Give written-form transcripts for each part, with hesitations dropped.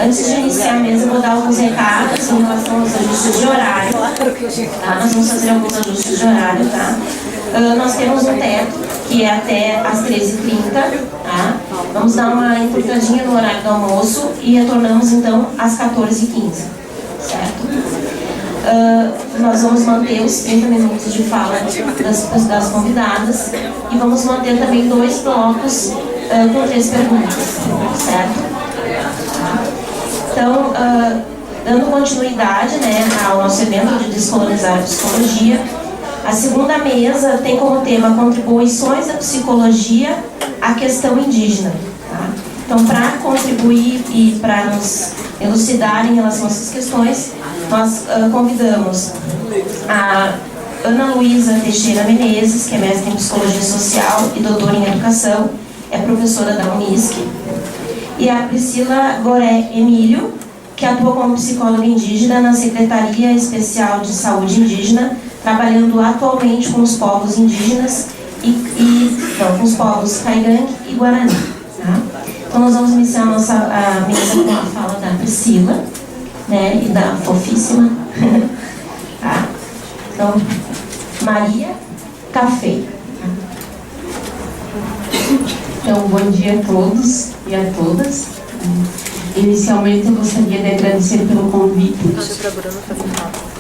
Antes de iniciar a mesa, eu vou dar alguns recados em relação aos ajustes de horário. Tá? Nós vamos fazer alguns ajustes de horário, tá? Nós temos um teto, que é até às 13h30, tá? Vamos dar uma encurtadinha no horário do almoço e retornamos, então, às 14h15, certo? Nós vamos manter os 30 minutos de fala das convidadas e vamos manter também 2 blocos com 3 perguntas, certo? Então, dando continuidade, né, ao nosso evento de Descolonizar a Psicologia, a segunda mesa tem como tema Contribuições da Psicologia à Questão Indígena. Tá? Então, para contribuir e para nos elucidar em relação a essas questões, nós convidamos a Ana Luísa Teixeira Menezes, que é mestre em Psicologia Social e doutora em Educação, é professora da Unisc, e a Priscila Goré Emílio, que atua como psicóloga indígena na Secretaria Especial de Saúde Indígena, trabalhando atualmente com os povos indígenas com os povos Caigangue e Guarani. Tá? Então nós vamos iniciar a mesa com a fala da Priscila, né, e da fofíssima. Tá? Então, Maria Café. Então, bom dia a todos e a todas. Inicialmente, eu gostaria de agradecer pelo convite,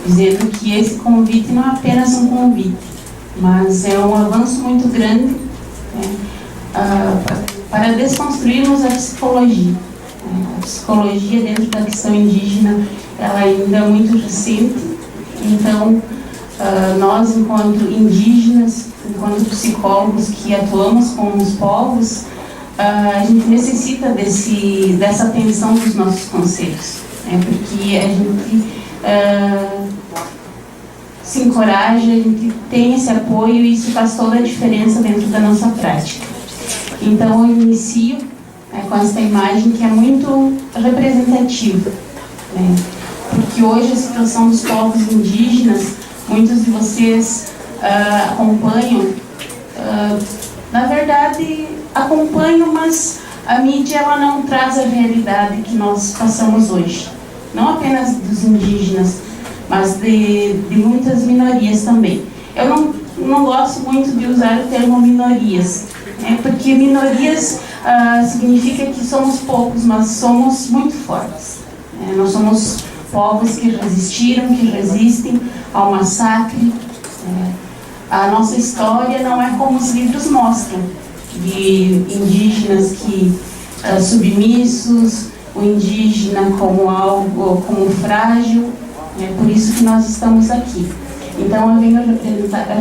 dizendo que esse convite não é apenas um convite, mas é um avanço muito grande, né, para desconstruirmos a psicologia. A psicologia dentro da questão indígena, ela ainda é muito recente, então nós, enquanto indígenas, enquanto psicólogos que atuamos com os povos, a gente necessita dessa atenção dos nossos conceitos, né? Porque a gente se encoraja, a gente tem esse apoio e isso faz toda a diferença dentro da nossa prática. Então eu inicio com essa imagem que é muito representativa, né? Porque hoje a situação dos povos indígenas, muitos de vocês acompanham, na verdade acompanham, mas a mídia ela não traz a realidade que nós passamos hoje, não apenas dos indígenas, mas de muitas minorias também. Eu não gosto muito de usar o termo minorias, né, porque minorias significa que somos poucos, mas somos muito fortes, né? Nós somos povos que resistiram, que resistem ao massacre. A nossa história não é como os livros mostram, de indígenas que submissos, o indígena como algo, como frágil. É por isso que nós estamos aqui. Então eu venho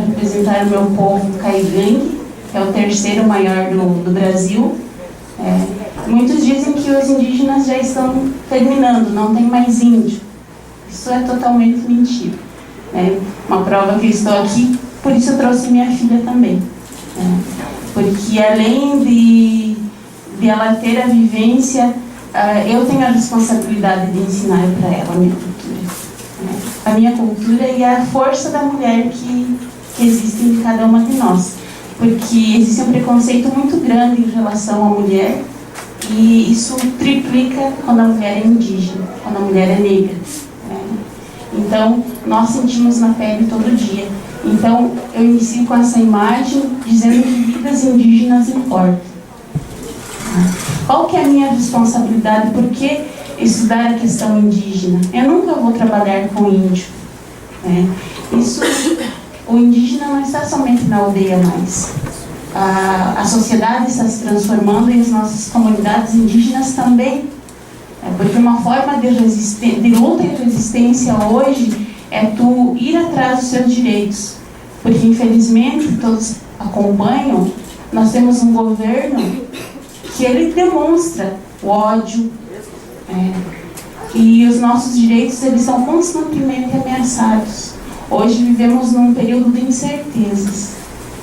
representar o meu povo Caigangue, que é o 3º maior do Brasil. Muitos dizem que os indígenas já estão terminando, não tem mais índio. Isso é totalmente mentira. Uma prova que eu estou aqui, por isso eu trouxe minha filha também. Porque além de ela ter a vivência, eu tenho a responsabilidade de ensinar para ela a minha cultura. A minha cultura e a força da mulher que existe em cada uma de nós. Porque existe um preconceito muito grande em relação à mulher e isso triplica quando a mulher é indígena, quando a mulher é negra. Então, nós sentimos na pele todo dia. Então, eu inicio com essa imagem dizendo que vidas indígenas importam. Qual que é a minha responsabilidade? Por que estudar a questão indígena? Eu nunca vou trabalhar com índio. O indígena não está somente na aldeia mais. A sociedade está se transformando e as nossas comunidades indígenas também. Porque uma forma de luta e resistência hoje é tu ir atrás dos seus direitos. Porque, infelizmente, todos acompanham, nós temos um governo que ele demonstra o ódio, e os nossos direitos eles são constantemente ameaçados. Hoje vivemos num período de incertezas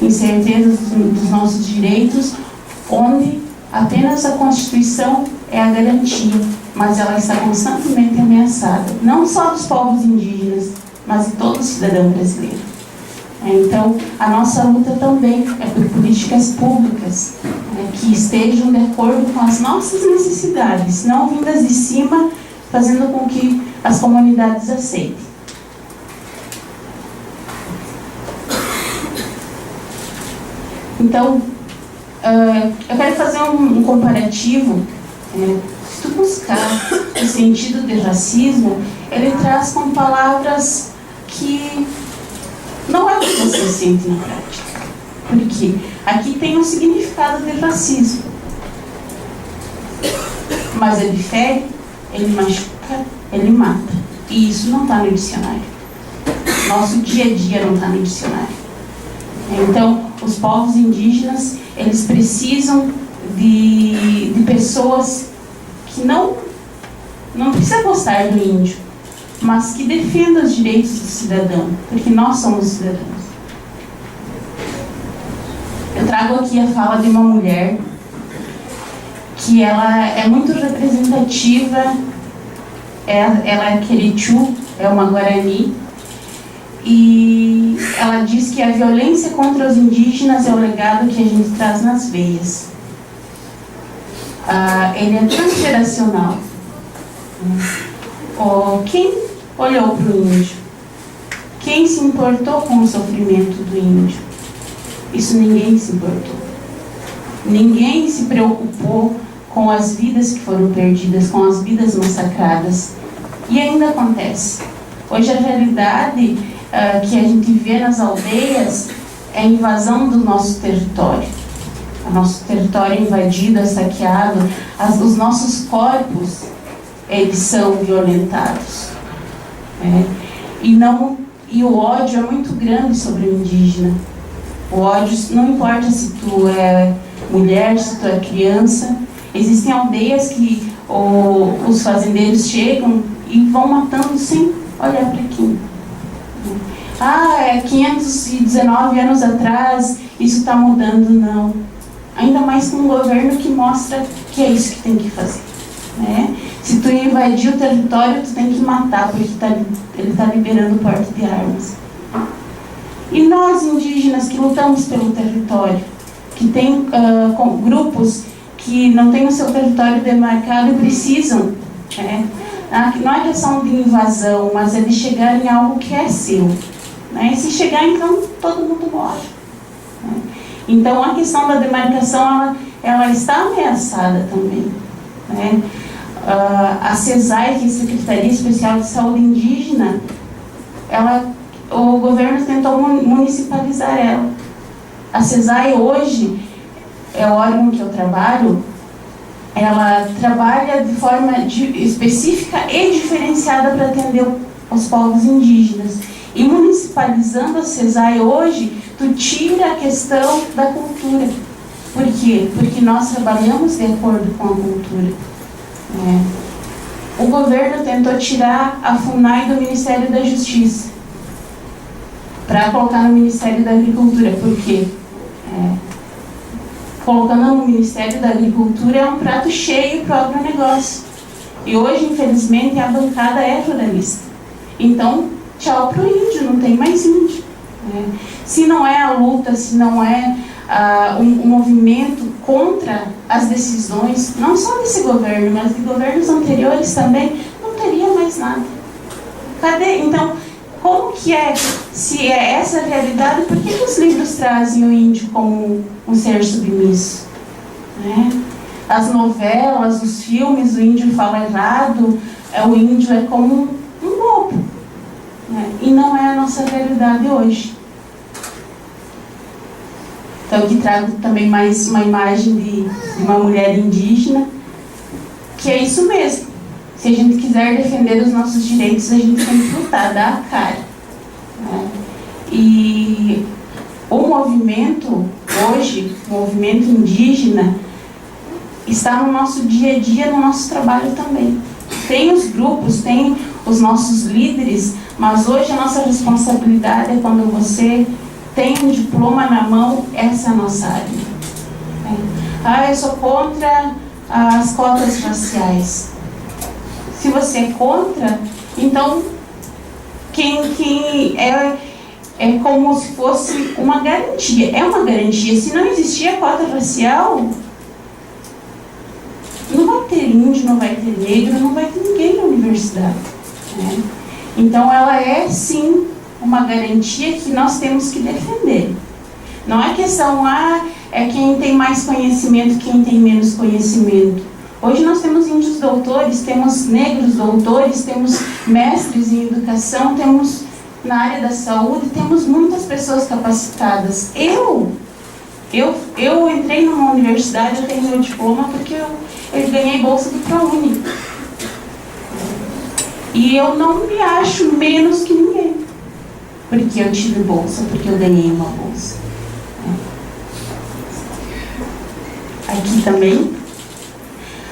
dos nossos direitos, onde apenas a Constituição é a garantia, mas ela está constantemente ameaçada, não só dos povos indígenas, mas de todo cidadão brasileiro. Então, a nossa luta também é por políticas públicas, que estejam de acordo com as nossas necessidades, não vindas de cima, fazendo com que as comunidades aceitem. Então, eu quero fazer um comparativo. Se tu buscar o sentido de racismo, ele traz com palavras que não é o que você sente na prática. Porque aqui tem um significado de racismo. Mas ele fere, ele machuca, ele mata. E isso não está no dicionário. Nosso dia a dia não está no dicionário. Então, os povos indígenas, eles precisam de pessoas que não precisa gostar do índio, mas que defendam os direitos do cidadão, porque nós somos cidadãos. Eu trago aqui a fala de uma mulher que ela é muito representativa. Ela é Querichu, é uma Guarani, e ela diz que a violência contra os indígenas é o legado que a gente traz nas veias. Ele é transgeracional. Quem olhou para o índio? Quem se importou com o sofrimento do índio? Isso ninguém se importou. Ninguém se preocupou com as vidas que foram perdidas, com as vidas massacradas. E ainda acontece. Hoje a realidade que a gente vê nas aldeias é a invasão do nosso território. O nosso território é invadido, é saqueado, os nossos corpos, eles são violentados. E o ódio é muito grande sobre o indígena. O ódio, não importa se tu é mulher, se tu é criança. Existem aldeias que os fazendeiros chegam e vão matando sem olhar para quem. 519 anos atrás, isso está mudando. Não. Ainda mais com um governo que mostra que é isso que tem que fazer. Se tu invadir o território, tu tem que matar, porque ele está liberando porte de armas. E nós, indígenas, que lutamos pelo território, que tem grupos que não têm o seu território demarcado e precisam, não é questão de invasão, mas é de chegar em algo que é seu. E se chegar, então, todo mundo morre. Então, a questão da demarcação, ela está ameaçada também. A CESAI, que é a Secretaria Especial de Saúde Indígena, o governo tentou municipalizar ela. A CESAI hoje, é o órgão que eu trabalho, ela trabalha de forma específica e diferenciada para atender os povos indígenas. E municipalizando a CESAI hoje, tu tira a questão da cultura. Por quê? Porque nós trabalhamos de acordo com a cultura. O governo tentou tirar a FUNAI do Ministério da Justiça para colocar no Ministério da Agricultura. Por quê? Colocando no Ministério da Agricultura é um prato cheio para o agronegócio. E hoje, infelizmente, a bancada é ruralista. Então, tchau para o índio, não tem mais índio. Se não é a luta, se não é um movimento contra as decisões, não só desse governo, mas de governos anteriores também, não teria mais nada. Cadê? Então, como que é? Se é essa a realidade, por que os livros trazem o índio como um ser submisso? As novelas, os filmes, o índio fala errado, o índio é como um bobo. E não é a nossa realidade hoje. Então, aqui trago também mais uma imagem de uma mulher indígena, que é isso mesmo. Se a gente quiser defender os nossos direitos, a gente tem que lutar, dar a cara. E o movimento, hoje, o movimento indígena, está no nosso dia a dia, no nosso trabalho também. Tem os grupos, tem os nossos líderes, mas hoje a nossa responsabilidade é quando você tem um diploma na mão, essa é a nossa área. Eu sou contra as cotas raciais. Se você é contra, então quem é como se fosse uma garantia. É uma garantia. Se não existia cota racial, índio, não vai ter negro, não vai ter ninguém na universidade, né? Então ela é sim uma garantia que nós temos que defender. Não é questão, é quem tem mais conhecimento, quem tem menos conhecimento. Hoje nós temos índios doutores, temos negros doutores, temos mestres em educação, temos na área da saúde, temos muitas pessoas capacitadas. Eu entrei numa universidade, eu tenho meu diploma porque eu ganhei bolsa do ProUni. E eu não me acho menos que ninguém, porque eu tive bolsa, porque eu ganhei uma bolsa. Aqui também,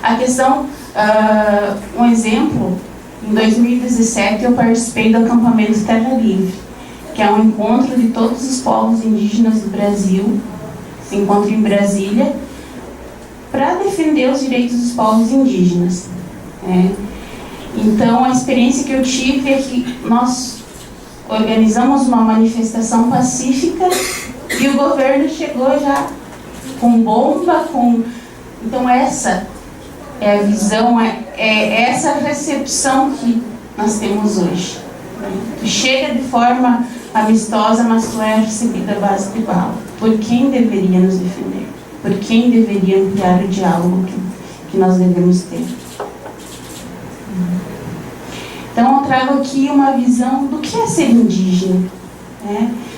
a questão, um exemplo, em 2017 eu participei do acampamento Terra Livre, que é um encontro de todos os povos indígenas do Brasil, se encontra em Brasília, para defender os direitos dos povos indígenas. Então, a experiência que eu tive é que nós organizamos uma manifestação pacífica e o governo chegou já com bomba, Então, essa é a visão, é essa recepção que nós temos hoje. Tu chega de forma amistosa, mas tu é recebida à base de bala. Por quem deveria nos defender? Por quem deveria ampliar o diálogo que nós devemos ter? Então, eu trago aqui uma visão do que é ser indígena.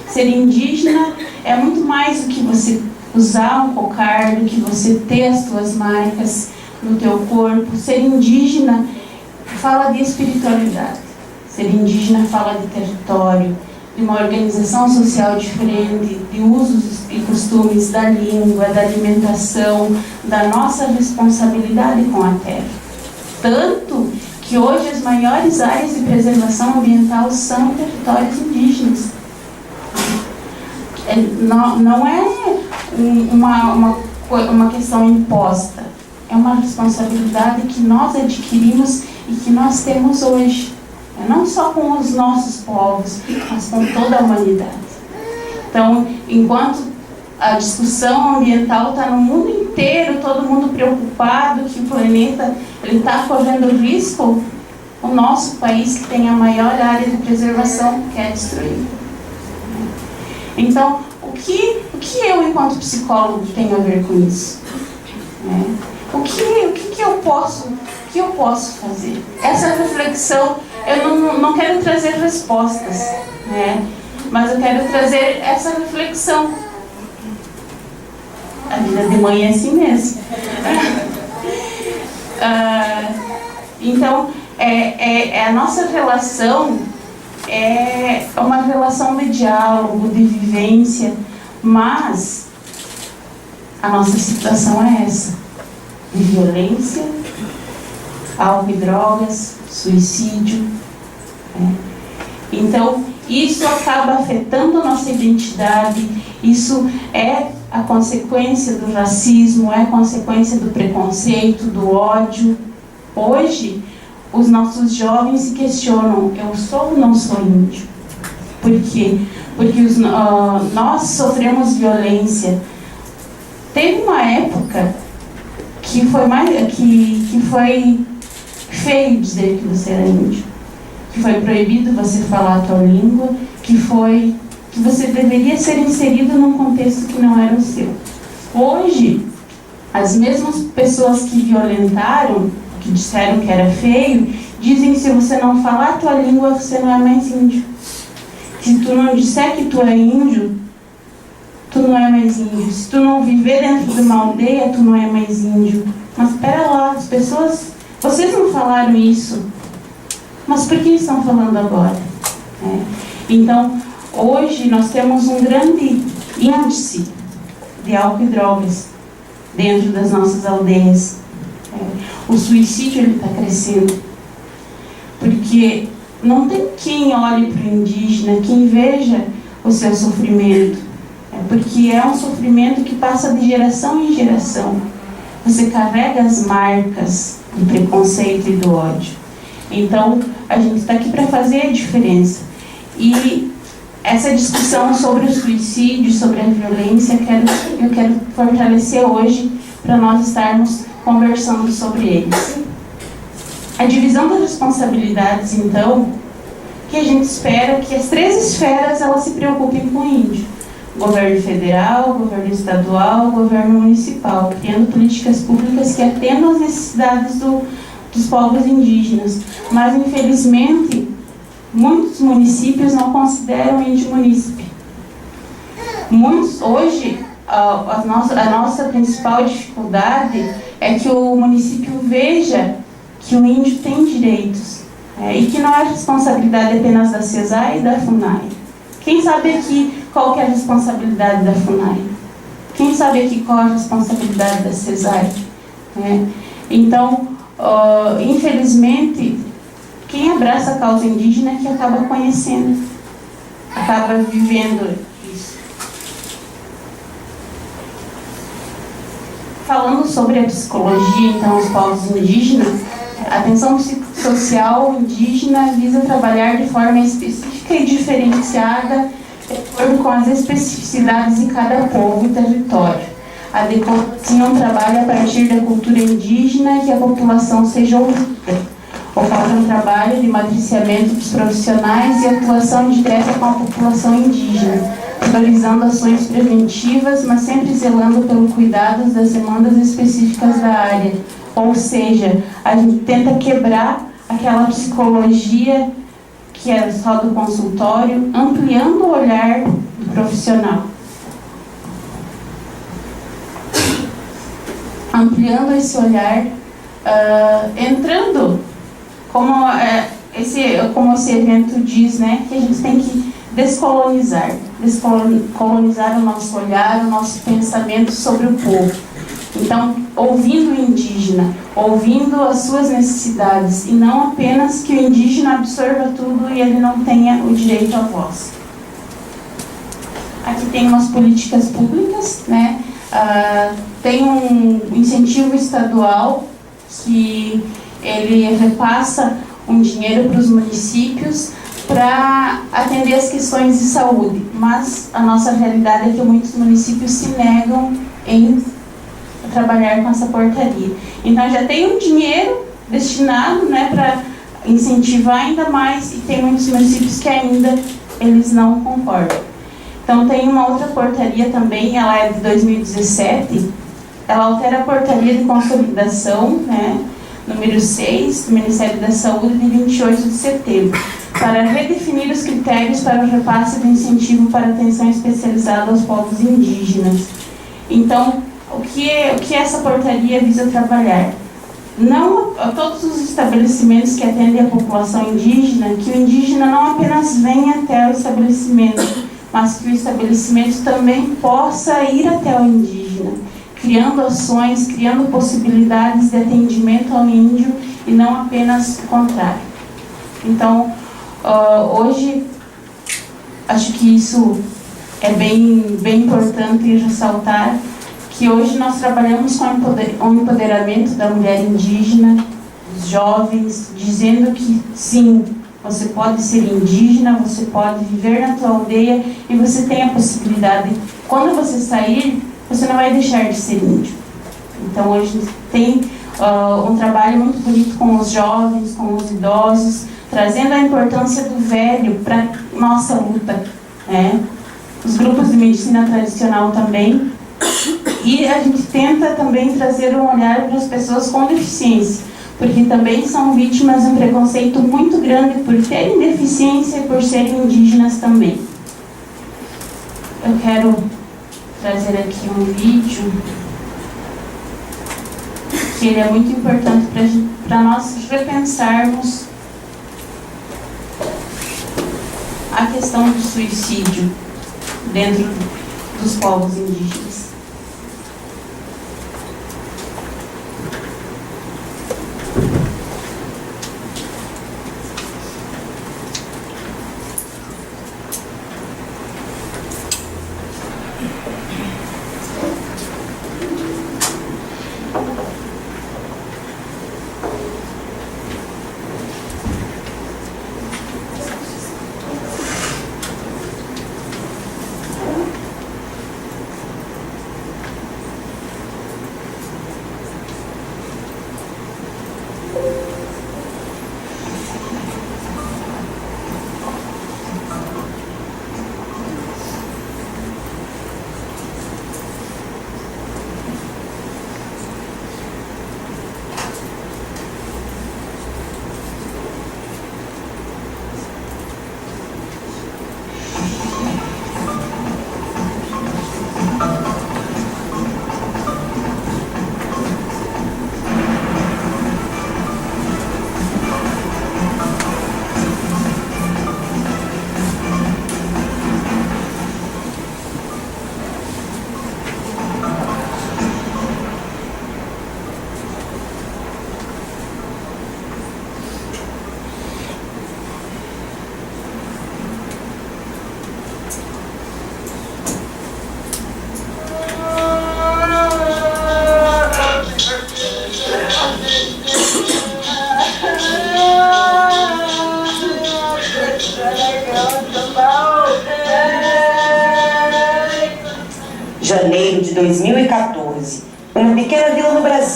Ser indígena é muito mais do que você usar um cocar, do que você ter as suas marcas no teu corpo. Ser indígena fala de espiritualidade. Ser indígena fala de território, de uma organização social diferente, de usos e costumes da língua, da alimentação, da nossa responsabilidade com a terra. Tanto que hoje as maiores áreas de preservação ambiental são territórios indígenas. Não é uma questão imposta, é uma responsabilidade que nós adquirimos e que nós temos hoje, não só com os nossos povos, mas com toda a humanidade. Então, enquanto a discussão ambiental está no mundo inteiro, todo mundo preocupado que o planeta está correndo risco, o nosso país, que tem a maior área de preservação, quer destruir. Então, o que eu, enquanto psicólogo, tenho a ver com isso? O que eu posso fazer? Essa reflexão, eu não quero trazer respostas, mas eu quero trazer essa reflexão. A vida de mãe é assim mesmo. Então, a nossa relação é uma relação de diálogo, de vivência, mas a nossa situação é essa, de violência, álcool e drogas, suicídio. Então, isso acaba afetando a nossa identidade, isso é a consequência do racismo, é a consequência do preconceito, do ódio. Hoje, os nossos jovens se questionam, eu sou ou não sou índio? Por quê? Porque nós sofremos violência. Teve uma época que foi feio dizer que você era índio, que foi proibido você falar a tua língua, que você deveria ser inserido num contexto que não era o seu. Hoje, as mesmas pessoas que violentaram, que disseram que era feio, dizem que se você não falar a tua língua, você não é mais índio. Se tu não disser que tu é índio, tu não é mais índio. Se tu não viver dentro de uma aldeia, tu não é mais índio. Mas espera lá, as pessoas, vocês não falaram isso, mas por que estão falando agora? Então, hoje nós temos um grande índice de álcool e drogas dentro das nossas aldeias. O suicídio está crescendo, porque não tem quem olhe para o indígena, quem veja o seu sofrimento, porque é um sofrimento que passa de geração em geração. Você carrega as marcas do preconceito e do ódio. Então, a gente está aqui para fazer a diferença. E essa discussão sobre o suicídio, sobre a violência, eu quero fortalecer hoje para nós estarmos conversando sobre eles. A divisão das responsabilidades, então, que a gente espera que as 3 esferas elas se preocupem com o índio. Governo federal, governo estadual, governo municipal, criando políticas públicas que atendam às necessidades dos povos indígenas. Mas, infelizmente, muitos municípios não consideram o índio munícipe. Hoje, a nossa principal dificuldade é que o município veja que o índio tem direitos, e que não é responsabilidade apenas da CESAI e da FUNAI. Quem sabe aqui qual que é a responsabilidade da FUNAI? Quem sabe aqui qual é a responsabilidade da CESAI? Então, infelizmente, quem abraça a causa indígena é que acaba conhecendo, acaba vivendo isso. Falando sobre a psicologia, então, os povos indígenas, a atenção psicossocial indígena visa trabalhar de forma específica e diferenciada de acordo com as especificidades de cada povo e território, adequando assim um trabalho a partir da cultura indígena e que a população seja ouvida. Ocorre um trabalho de matriciamento dos profissionais e atuação direta com a população indígena, priorizando ações preventivas, mas sempre zelando pelo cuidado das demandas específicas da área. Ou seja, a gente tenta quebrar aquela psicologia que é só do consultório, ampliando o olhar do profissional. Ampliando esse olhar, entrando, como esse evento diz, né, que a gente tem que descolonizar o nosso olhar, o nosso pensamento sobre o povo. Então, ouvindo o indígena, ouvindo as suas necessidades, e não apenas que o indígena absorva tudo e ele não tenha o direito à voz. Aqui tem umas políticas públicas, né? Tem um incentivo estadual que ele repassa um dinheiro para os municípios para atender as questões de saúde, mas a nossa realidade é que muitos municípios se negam em trabalhar com essa portaria. Então já tem um dinheiro destinado, né, para incentivar ainda mais, e tem muitos municípios que ainda eles não concordam. Então tem uma outra portaria também, ela é de 2017, ela altera a portaria de consolidação, né, número 6, do Ministério da Saúde, de 28 de setembro, para redefinir os critérios para o repasse do incentivo para atenção especializada aos povos indígenas. Então, o que essa portaria visa trabalhar? Não a todos os estabelecimentos que atendem a população indígena, que o indígena não apenas venha até o estabelecimento, mas que o estabelecimento também possa ir até o indígena, criando ações, criando possibilidades de atendimento ao índio e não apenas o contrário. Então, hoje, acho que isso é bem importante ressaltar, que hoje nós trabalhamos com o empoderamento da mulher indígena, dos jovens, dizendo que sim, você pode ser indígena, você pode viver na tua aldeia e você tem a possibilidade, quando você sair, você não vai deixar de ser índio. Então hoje tem um trabalho muito bonito com os jovens, com os idosos, trazendo a importância do velho para nossa luta, né? Os grupos de medicina tradicional também. E a gente tenta também trazer um olhar para as pessoas com deficiência, porque também são vítimas de um preconceito muito grande por terem deficiência e por serem indígenas também. Eu quero trazer aqui um vídeo que ele é muito importante para nós repensarmos a questão do suicídio dentro dos povos indígenas.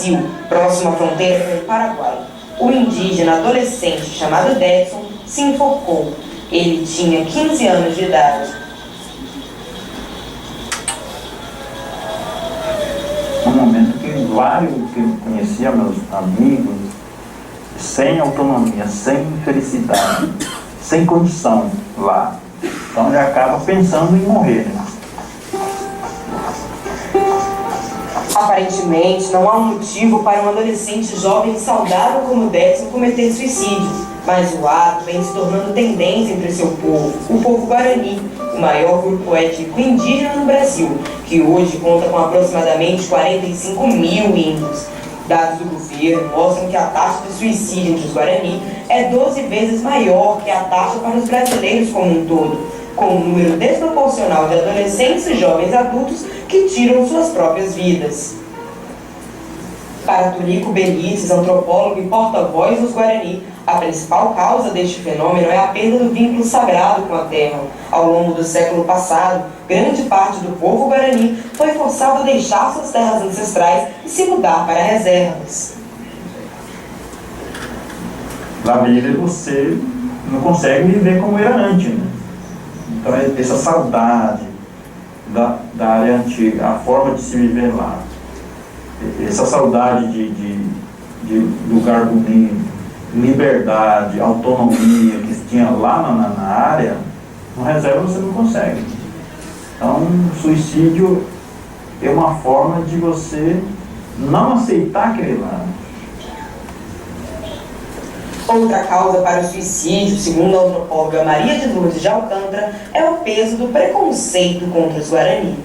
Brasil, próximo à fronteira com o Paraguai. O indígena adolescente chamado Detson se enforcou. Ele tinha 15 anos de idade. Um momento que vários que eu conhecia, meus amigos, sem autonomia, sem felicidade, sem condição lá. Então ele acaba pensando em morrer, né? Aparentemente, não há um motivo para um adolescente jovem saudável como Detson cometer suicídio, mas o ato vem se tornando tendência entre seu povo, o povo Guarani, o maior grupo étnico indígena no Brasil, que hoje conta com aproximadamente 45 mil índios. Dados do governo mostram que a taxa de suicídio entre os Guarani é 12 vezes maior que a taxa para os brasileiros como um todo, com um número desproporcional de adolescentes e jovens adultos que tiram suas próprias vidas. Para Tonico Belices, antropólogo e porta-voz dos Guarani, a principal causa deste fenômeno é a perda do vínculo sagrado com a terra. Ao longo do século passado, grande parte do povo Guarani foi forçado a deixar suas terras ancestrais e se mudar para reservas. Na vida você não consegue viver como era antes, né? Então essa saudade da área antiga, a forma de se viver lá, essa saudade de lugar bonito, liberdade, autonomia que se tinha lá na área, no reserva você não consegue. Então o suicídio é uma forma de você não aceitar aquele lado. Outra causa para o suicídio, segundo a antropóloga Maria de Lourdes de Alcântara, é o peso do preconceito contra os Guarani.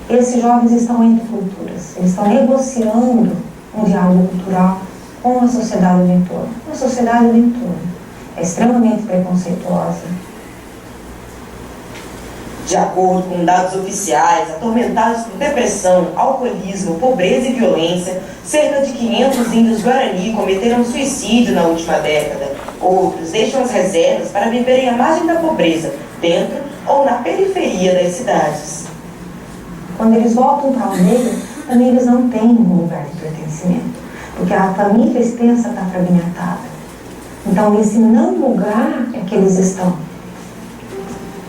Esses jovens estão entre culturas, eles estão negociando um diálogo cultural com a sociedade do entorno. A sociedade do entorno é extremamente preconceituosa. De acordo com dados oficiais, atormentados por depressão, alcoolismo, pobreza e violência, cerca de 500 índios Guarani cometeram suicídio na última década. Outros deixam as reservas para viverem à margem da pobreza, dentro ou na periferia das cidades. Quando eles voltam para a aldeia, também eles não têm um lugar de pertencimento, porque a família extensa está fragmentada. Então, esse não lugar é que eles estão.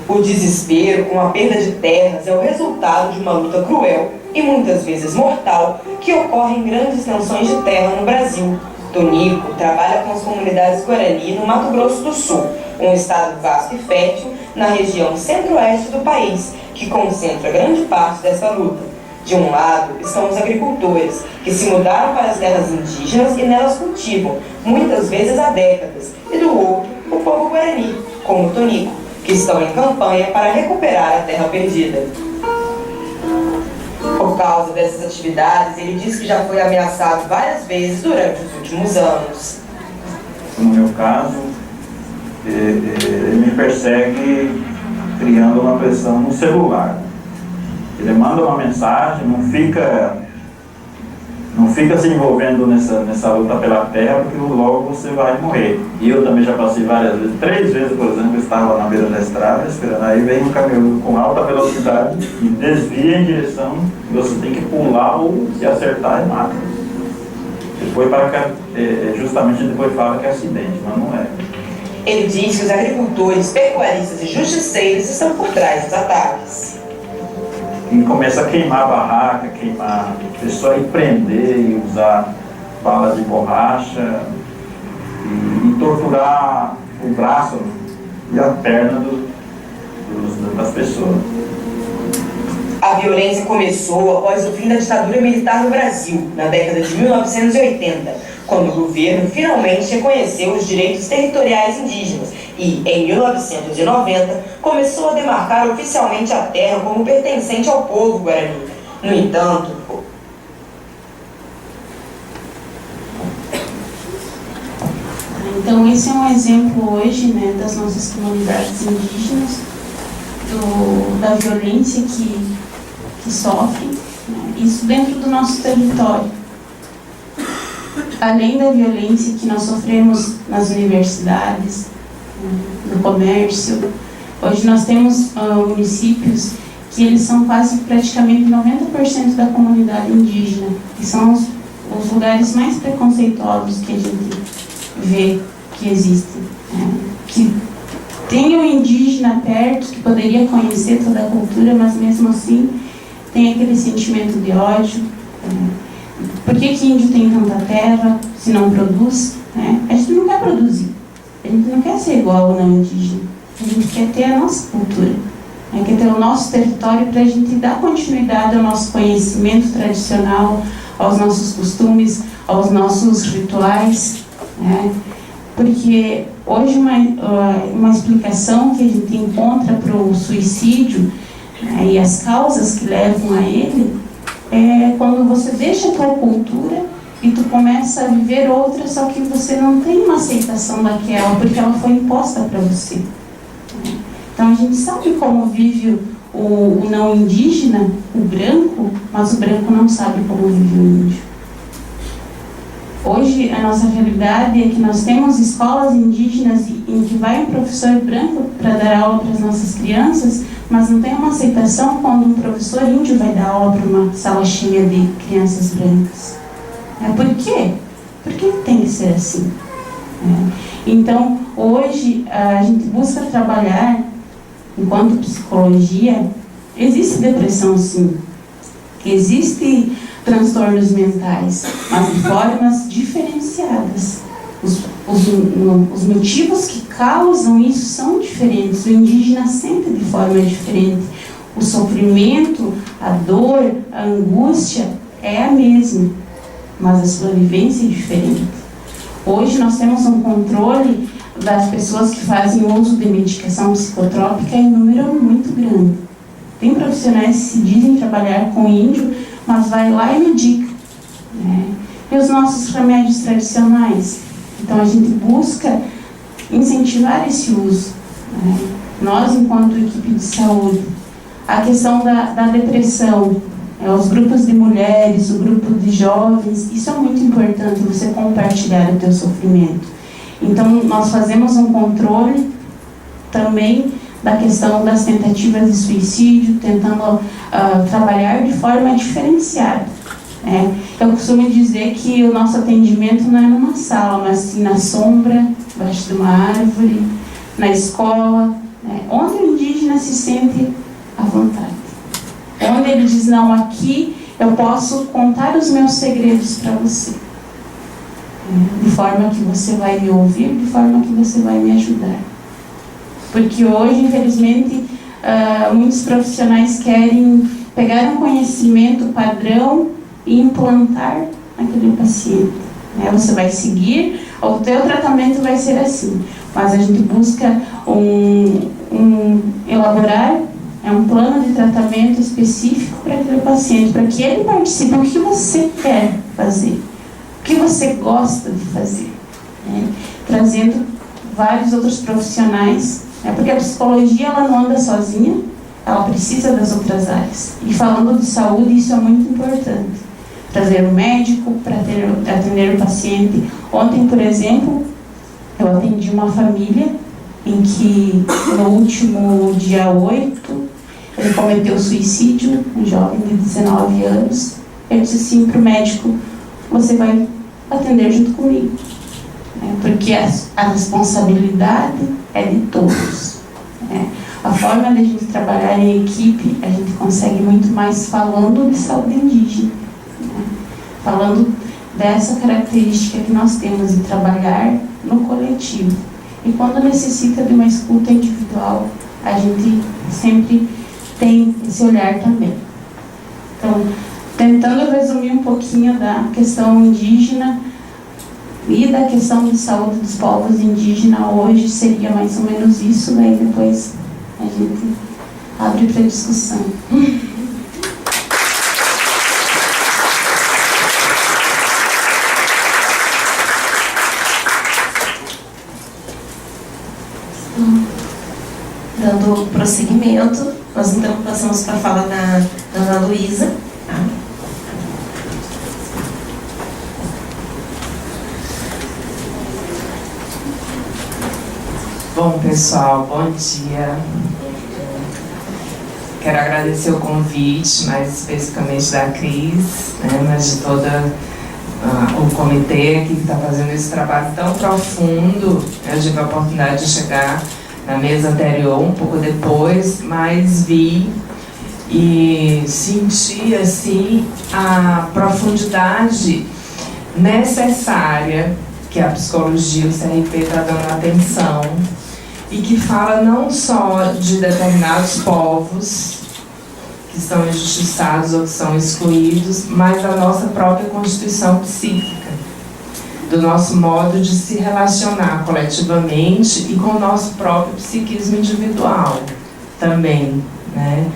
O desespero com a perda de terras é o resultado de uma luta cruel e muitas vezes mortal que ocorre em grandes extensões de terra no Brasil. Tonico trabalha com as comunidades Guarani no Mato Grosso do Sul, um estado vasto e fértil na região centro-oeste do país, que concentra grande parte dessa luta. De um lado estão os agricultores, que se mudaram para as terras indígenas e nelas cultivam, muitas vezes há décadas, e do outro, o povo Guarani, como Tonico, que estão em campanha para recuperar a terra perdida. Por causa dessas atividades, ele diz que já foi ameaçado várias vezes durante os últimos anos. No meu caso, ele me persegue criando uma pressão no celular. Ele manda uma mensagem, não fica se envolvendo nessa luta pela terra, porque logo você vai morrer. E eu também já passei várias vezes, 3 vezes, por exemplo, eu estava na beira da estrada esperando, aí vem um caminhão com alta velocidade e desvia em direção, e você tem que pular ou se acertar e mata. Depois justamente depois fala que é acidente, mas não é. Ele diz que os agricultores, pecuaristas e justiceiros estão por trás dos ataques. E começa a queimar a barraca, queimar a pessoa, e prender e usar bala de borracha e torturar o braço e a perna das pessoas. A violência começou após o fim da ditadura militar no Brasil, na década de 1980, quando o governo finalmente reconheceu os direitos territoriais indígenas e, em 1990, começou a demarcar oficialmente a terra como pertencente ao povo Guarani. No entanto, então esse é um exemplo hoje, né, das nossas comunidades indígenas, da violência que sofrem, né, isso dentro do nosso território. Além da violência que nós sofremos nas universidades, no comércio, hoje nós temos municípios que eles são quase praticamente 90% da comunidade indígena, que são os lugares mais preconceituosos que a gente vê que existem. Que tem o indígena perto, que poderia conhecer toda a cultura, mas mesmo assim tem aquele sentimento de ódio. Por que índio tem tanta terra se não produz? A gente não quer produzir, a gente não quer ser igual ao não indígena, a gente quer ter a nossa cultura, quer ter o nosso território para a gente dar continuidade ao nosso conhecimento tradicional, aos nossos costumes, aos nossos rituais. Porque hoje uma explicação que a gente encontra para o suicídio e as causas que levam a ele é quando você deixa a tua cultura e tu começa a viver outra, só que você não tem uma aceitação daquela, porque ela foi imposta para você. Então a gente sabe como vive o não indígena, o branco, mas o branco não sabe como vive o índio. Hoje a nossa realidade é que nós temos escolas indígenas em que vai um professor branco para dar aula para as nossas crianças, mas não tem uma aceitação quando um professor índio vai dar aula para uma sala cheia de crianças brancas. Por quê? Porque tem que ser assim. Então, hoje, a gente busca trabalhar, enquanto psicologia, existe depressão sim, existe transtornos mentais, mas de formas diferenciadas. Os motivos que causam isso são diferentes. O indígena sente de forma diferente. O sofrimento, a dor, a angústia é a mesma, mas a sua vivência é diferente. Hoje nós temos um controle das pessoas que fazem uso de medicação psicotrópica em número muito grande. Tem profissionais que se dizem trabalhar com índio, mas vai lá e medica. E os nossos remédios tradicionais? Então a gente busca incentivar esse uso. Nós, enquanto equipe de saúde, a questão da depressão, os grupos de mulheres, o grupo de jovens, isso é muito importante, você compartilhar o teu sofrimento. Então nós fazemos um controle também da questão das tentativas de suicídio, tentando trabalhar de forma diferenciada. Eu costumo dizer que o nosso atendimento não é numa sala, mas sim na sombra, debaixo de uma árvore, na escola, onde o indígena se sente à vontade. Onde ele diz, não, aqui eu posso contar os meus segredos para você. De forma que você vai me ouvir, de forma que você vai me ajudar. Porque hoje, infelizmente, muitos profissionais querem pegar um conhecimento padrão e implantar naquele paciente. Você vai seguir, o teu tratamento vai ser assim, mas a gente busca elaborar um plano de tratamento específico para aquele paciente, para que ele participe. O que você quer fazer? O que você gosta de fazer? Trazendo vários outros profissionais, porque a psicologia ela não anda sozinha, ela precisa das outras áreas. E falando de saúde, isso é muito importante. Trazer um médico para atender o paciente. Ontem, por exemplo, eu atendi uma família em que no último dia 8 ele cometeu suicídio, um jovem de 19 anos. Eu disse assim para o médico, você vai atender junto comigo, porque a responsabilidade é de todos. A forma de a gente trabalhar em equipe, a gente consegue muito mais falando de saúde indígena, falando dessa característica que nós temos de trabalhar no coletivo. E quando necessita de uma escuta individual, a gente sempre tem esse olhar também. Então, tentando resumir um pouquinho da questão indígena e da questão de saúde dos povos indígenas hoje, seria mais ou menos isso, daí depois a gente abre para discussão. Dando prosseguimento, nós então passamos para a fala da Ana Luísa. Bom, pessoal, bom dia. quero agradecer o convite, mais especificamente da Cris, né, mas de toda o comitê aqui que está fazendo esse trabalho tão profundo. Eu tive a oportunidade de chegar na mesa anterior, um pouco depois, mas vi e senti assim a profundidade necessária que a psicologia, o CRP está dando atenção, e que fala não só de determinados povos que são injustiçados ou que são excluídos, mas da nossa própria constituição psíquica, do nosso modo de se relacionar coletivamente e com o nosso próprio psiquismo individual também, né?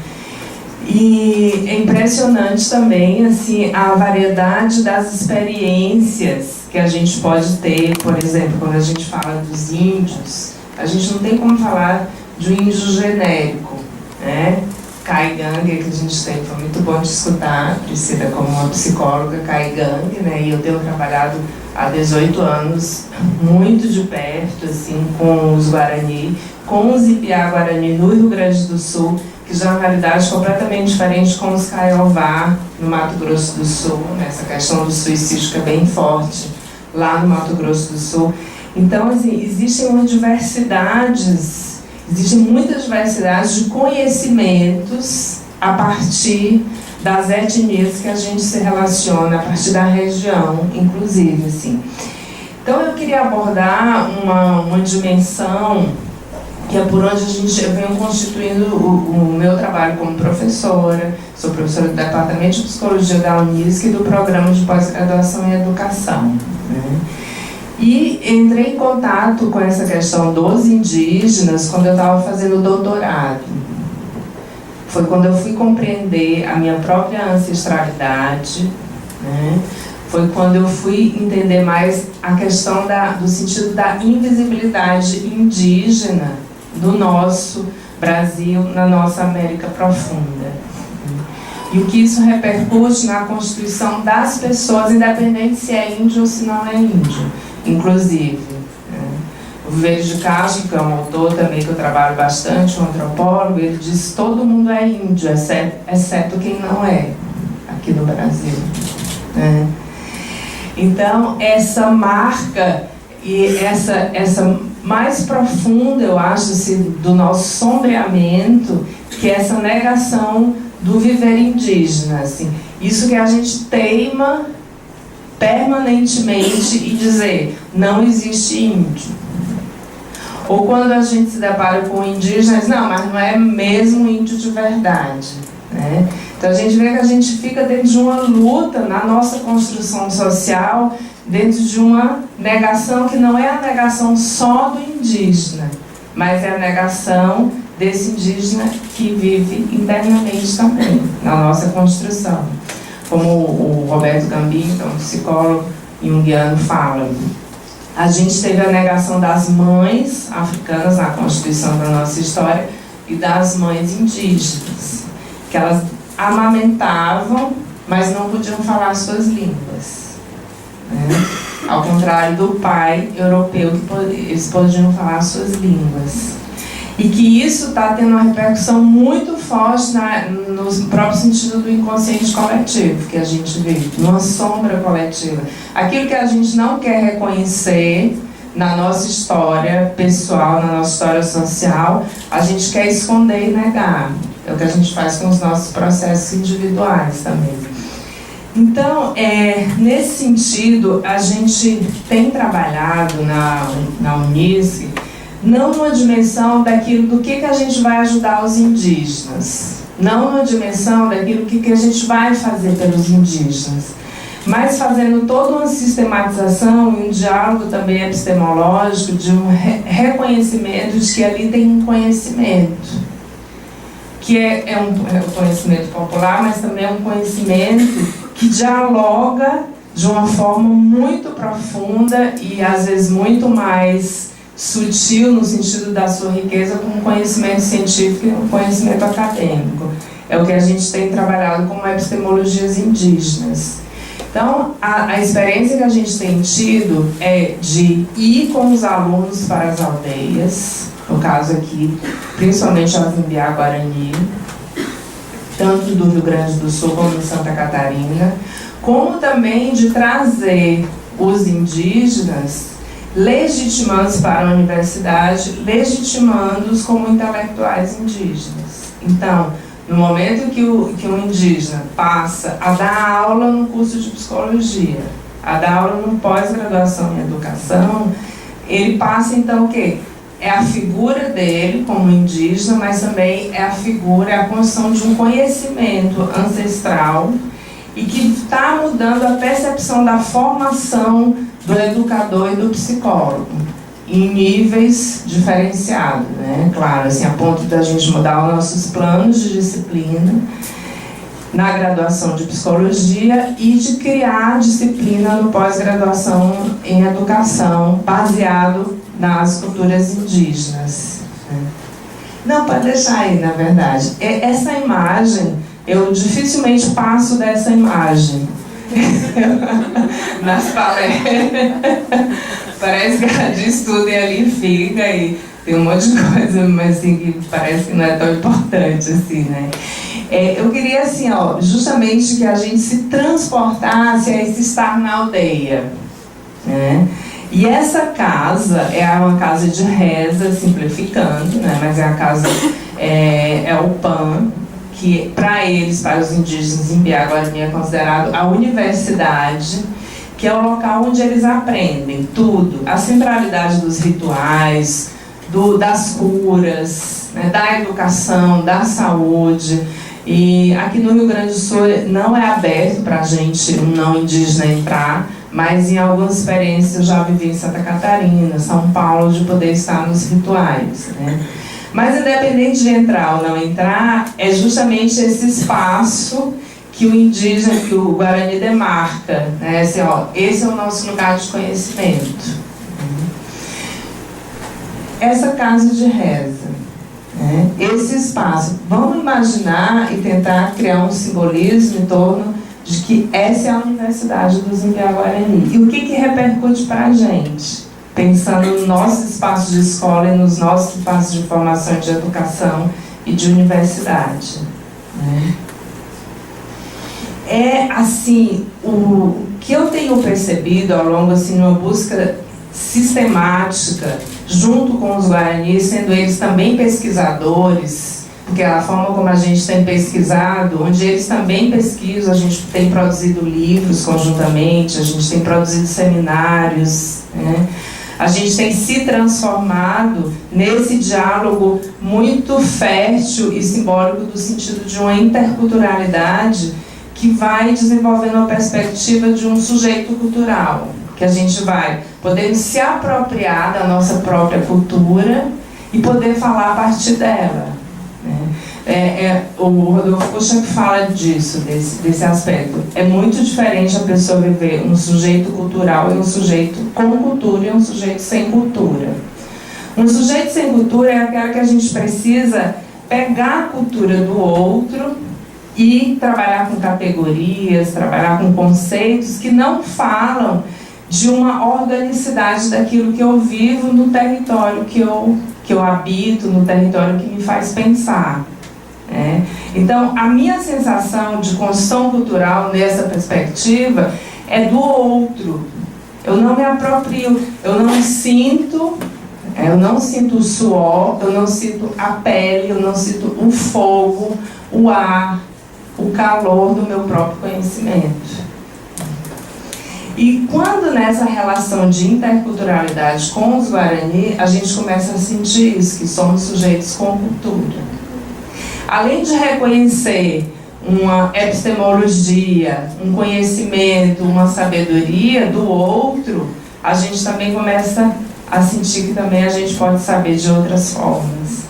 E é impressionante também assim, a variedade das experiências que a gente pode ter. Por exemplo, quando a gente fala dos índios, a gente não tem como falar de um índio genérico, né? Kaigang, que a gente tem, foi muito bom de escutar, Priscila como uma psicóloga Kaigang, né? E eu tenho trabalhado há 18 anos muito de perto assim, com os Guarani, com os Ipiá-Guarani no Rio Grande do Sul, que já é uma realidade completamente diferente com os Kaiowá no Mato Grosso do Sul, né? Essa questão do suicídio que é bem forte lá no Mato Grosso do Sul. Então, assim, existem muitas diversidades de conhecimentos a partir das etnias que a gente se relaciona, a partir da região, inclusive, assim. Então, eu queria abordar uma dimensão que é por onde eu venho constituindo o meu trabalho como professora. Sou professora do Departamento de Psicologia da Unisc e do Programa de Pós-Graduação em Educação, né? E entrei em contato com essa questão dos indígenas quando eu estava fazendo o doutorado. Foi quando eu fui compreender a minha própria ancestralidade, né? Foi quando eu fui entender mais a questão do sentido da invisibilidade indígena do nosso Brasil, na nossa América profunda. E o que isso repercute na constituição das pessoas, independente se é índio ou se não é índio, inclusive. O Viveiro de Castro, que é um autor também que eu trabalho bastante, um antropólogo, ele diz que todo mundo é índio, exceto quem não é, aqui no Brasil. Então, essa marca e essa mais profunda, eu acho, assim, do nosso sombreamento, que é essa negação do viver indígena, assim. Isso que a gente teima permanentemente e dizer, não existe índio. Ou quando a gente se depara com indígenas, não, mas não é mesmo índio de verdade, né? Então a gente vê que a gente fica dentro de uma luta na nossa construção social, dentro de uma negação que não é a negação só do indígena, mas é a negação desse indígena que vive internamente também, na nossa construção. Como o Roberto Gambim, que é um psicólogo junguiano, fala, a gente teve a negação das mães africanas na constituição da nossa história e das mães indígenas, que elas amamentavam, mas não podiam falar suas línguas, né? Ao contrário do pai europeu, que eles podiam falar suas línguas. E que isso está tendo uma repercussão muito forte no próprio sentido do inconsciente coletivo que a gente vive, numa sombra coletiva. Aquilo que a gente não quer reconhecer na nossa história pessoal, na nossa história social, a gente quer esconder e negar. É o que a gente faz com os nossos processos individuais também. Então, nesse sentido, a gente tem trabalhado na Unisc, não numa dimensão daquilo do que a gente vai ajudar os indígenas, não numa dimensão daquilo que a gente vai fazer pelos indígenas, mas fazendo toda uma sistematização e um diálogo também epistemológico de um reconhecimento de que ali tem um conhecimento, que é um conhecimento popular, mas também é um conhecimento que dialoga de uma forma muito profunda e às vezes muito mais sutil no sentido da sua riqueza com o conhecimento científico e o conhecimento acadêmico. É o que a gente tem trabalhado como epistemologias indígenas. Então, a experiência que a gente tem tido é de ir com os alunos para as aldeias, no caso aqui, principalmente a Ipiá-Guarani, tanto do Rio Grande do Sul como de Santa Catarina, como também de trazer os indígenas, legitimando-os para a universidade, legitimando-os como intelectuais indígenas. Então, no momento que o indígena passa a dar aula no curso de psicologia, a dar aula no pós-graduação em educação, ele passa então o quê? É a figura dele como indígena, mas também é a figura, é a construção de um conhecimento ancestral e que está mudando a percepção da formação do educador e do psicólogo em níveis diferenciados, né? Claro, assim, a ponto da gente mudar os nossos planos de disciplina na graduação de psicologia e de criar disciplina no pós-graduação em educação baseado nas culturas indígenas. Não, pode deixar aí, na verdade. Essa imagem, eu dificilmente passo dessa imagem nas palestras. Parece que ela diz tudo e ali fica e tem um monte de coisa, mas assim, que parece que não é tão importante assim, né? Eu queria assim, ó, justamente que a gente se transportasse a esse estar na aldeia, né? E essa casa é uma casa de reza, simplificando, né? Mas é a casa, é o PAN, que para eles, para os indígenas em Biá-Guarani, é considerado a universidade, que é o local onde eles aprendem tudo, a centralidade dos rituais, das curas, né? Da educação, da saúde. E aqui no Rio Grande do Sul não é aberto para a gente, um não indígena, entrar, mas em algumas experiências eu já vivi em Santa Catarina, São Paulo, de poder estar nos rituais, né? Mas independente de entrar ou não entrar, é justamente esse espaço que o indígena, que o Guarani demarca, né? Assim, ó, esse é o nosso lugar de conhecimento. Essa casa de reza, né? Esse espaço, vamos imaginar e tentar criar um simbolismo em torno de que essa é a Universidade dos Imbiá-Guarani. E o que repercute para a gente? Pensando no nosso espaço de escola e nos nossos espaços de formação e de educação e de universidade, né? É assim, o que eu tenho percebido ao longo, assim, numa busca sistemática, junto com os guaranis, sendo eles também pesquisadores, porque a forma como a gente tem pesquisado, onde eles também pesquisam, a gente tem produzido livros conjuntamente, a gente tem produzido seminários, né? A gente tem se transformado nesse diálogo muito fértil e simbólico do sentido de uma interculturalidade que vai desenvolvendo uma perspectiva de um sujeito cultural, que a gente vai poder se apropriar da nossa própria cultura e poder falar a partir dela, né? O Rodolfo Kuschak fala disso, desse aspecto. É muito diferente a pessoa viver um sujeito cultural e um sujeito com cultura e um sujeito sem cultura. Um sujeito sem cultura é aquela que a gente precisa pegar a cultura do outro e trabalhar com categorias, trabalhar com conceitos que não falam de uma organicidade daquilo que eu vivo no território que eu habito, no território que me faz pensar. Então, a minha sensação de construção cultural nessa perspectiva é do outro. Eu não me aproprio, eu não sinto o suor, eu não sinto a pele, eu não sinto o fogo, o ar, o calor do meu próprio conhecimento. E quando nessa relação de interculturalidade com os Guarani, a gente começa a sentir isso, que somos sujeitos com cultura. Além de reconhecer uma epistemologia, um conhecimento, uma sabedoria do outro, a gente também começa a sentir que também a gente pode saber de outras formas.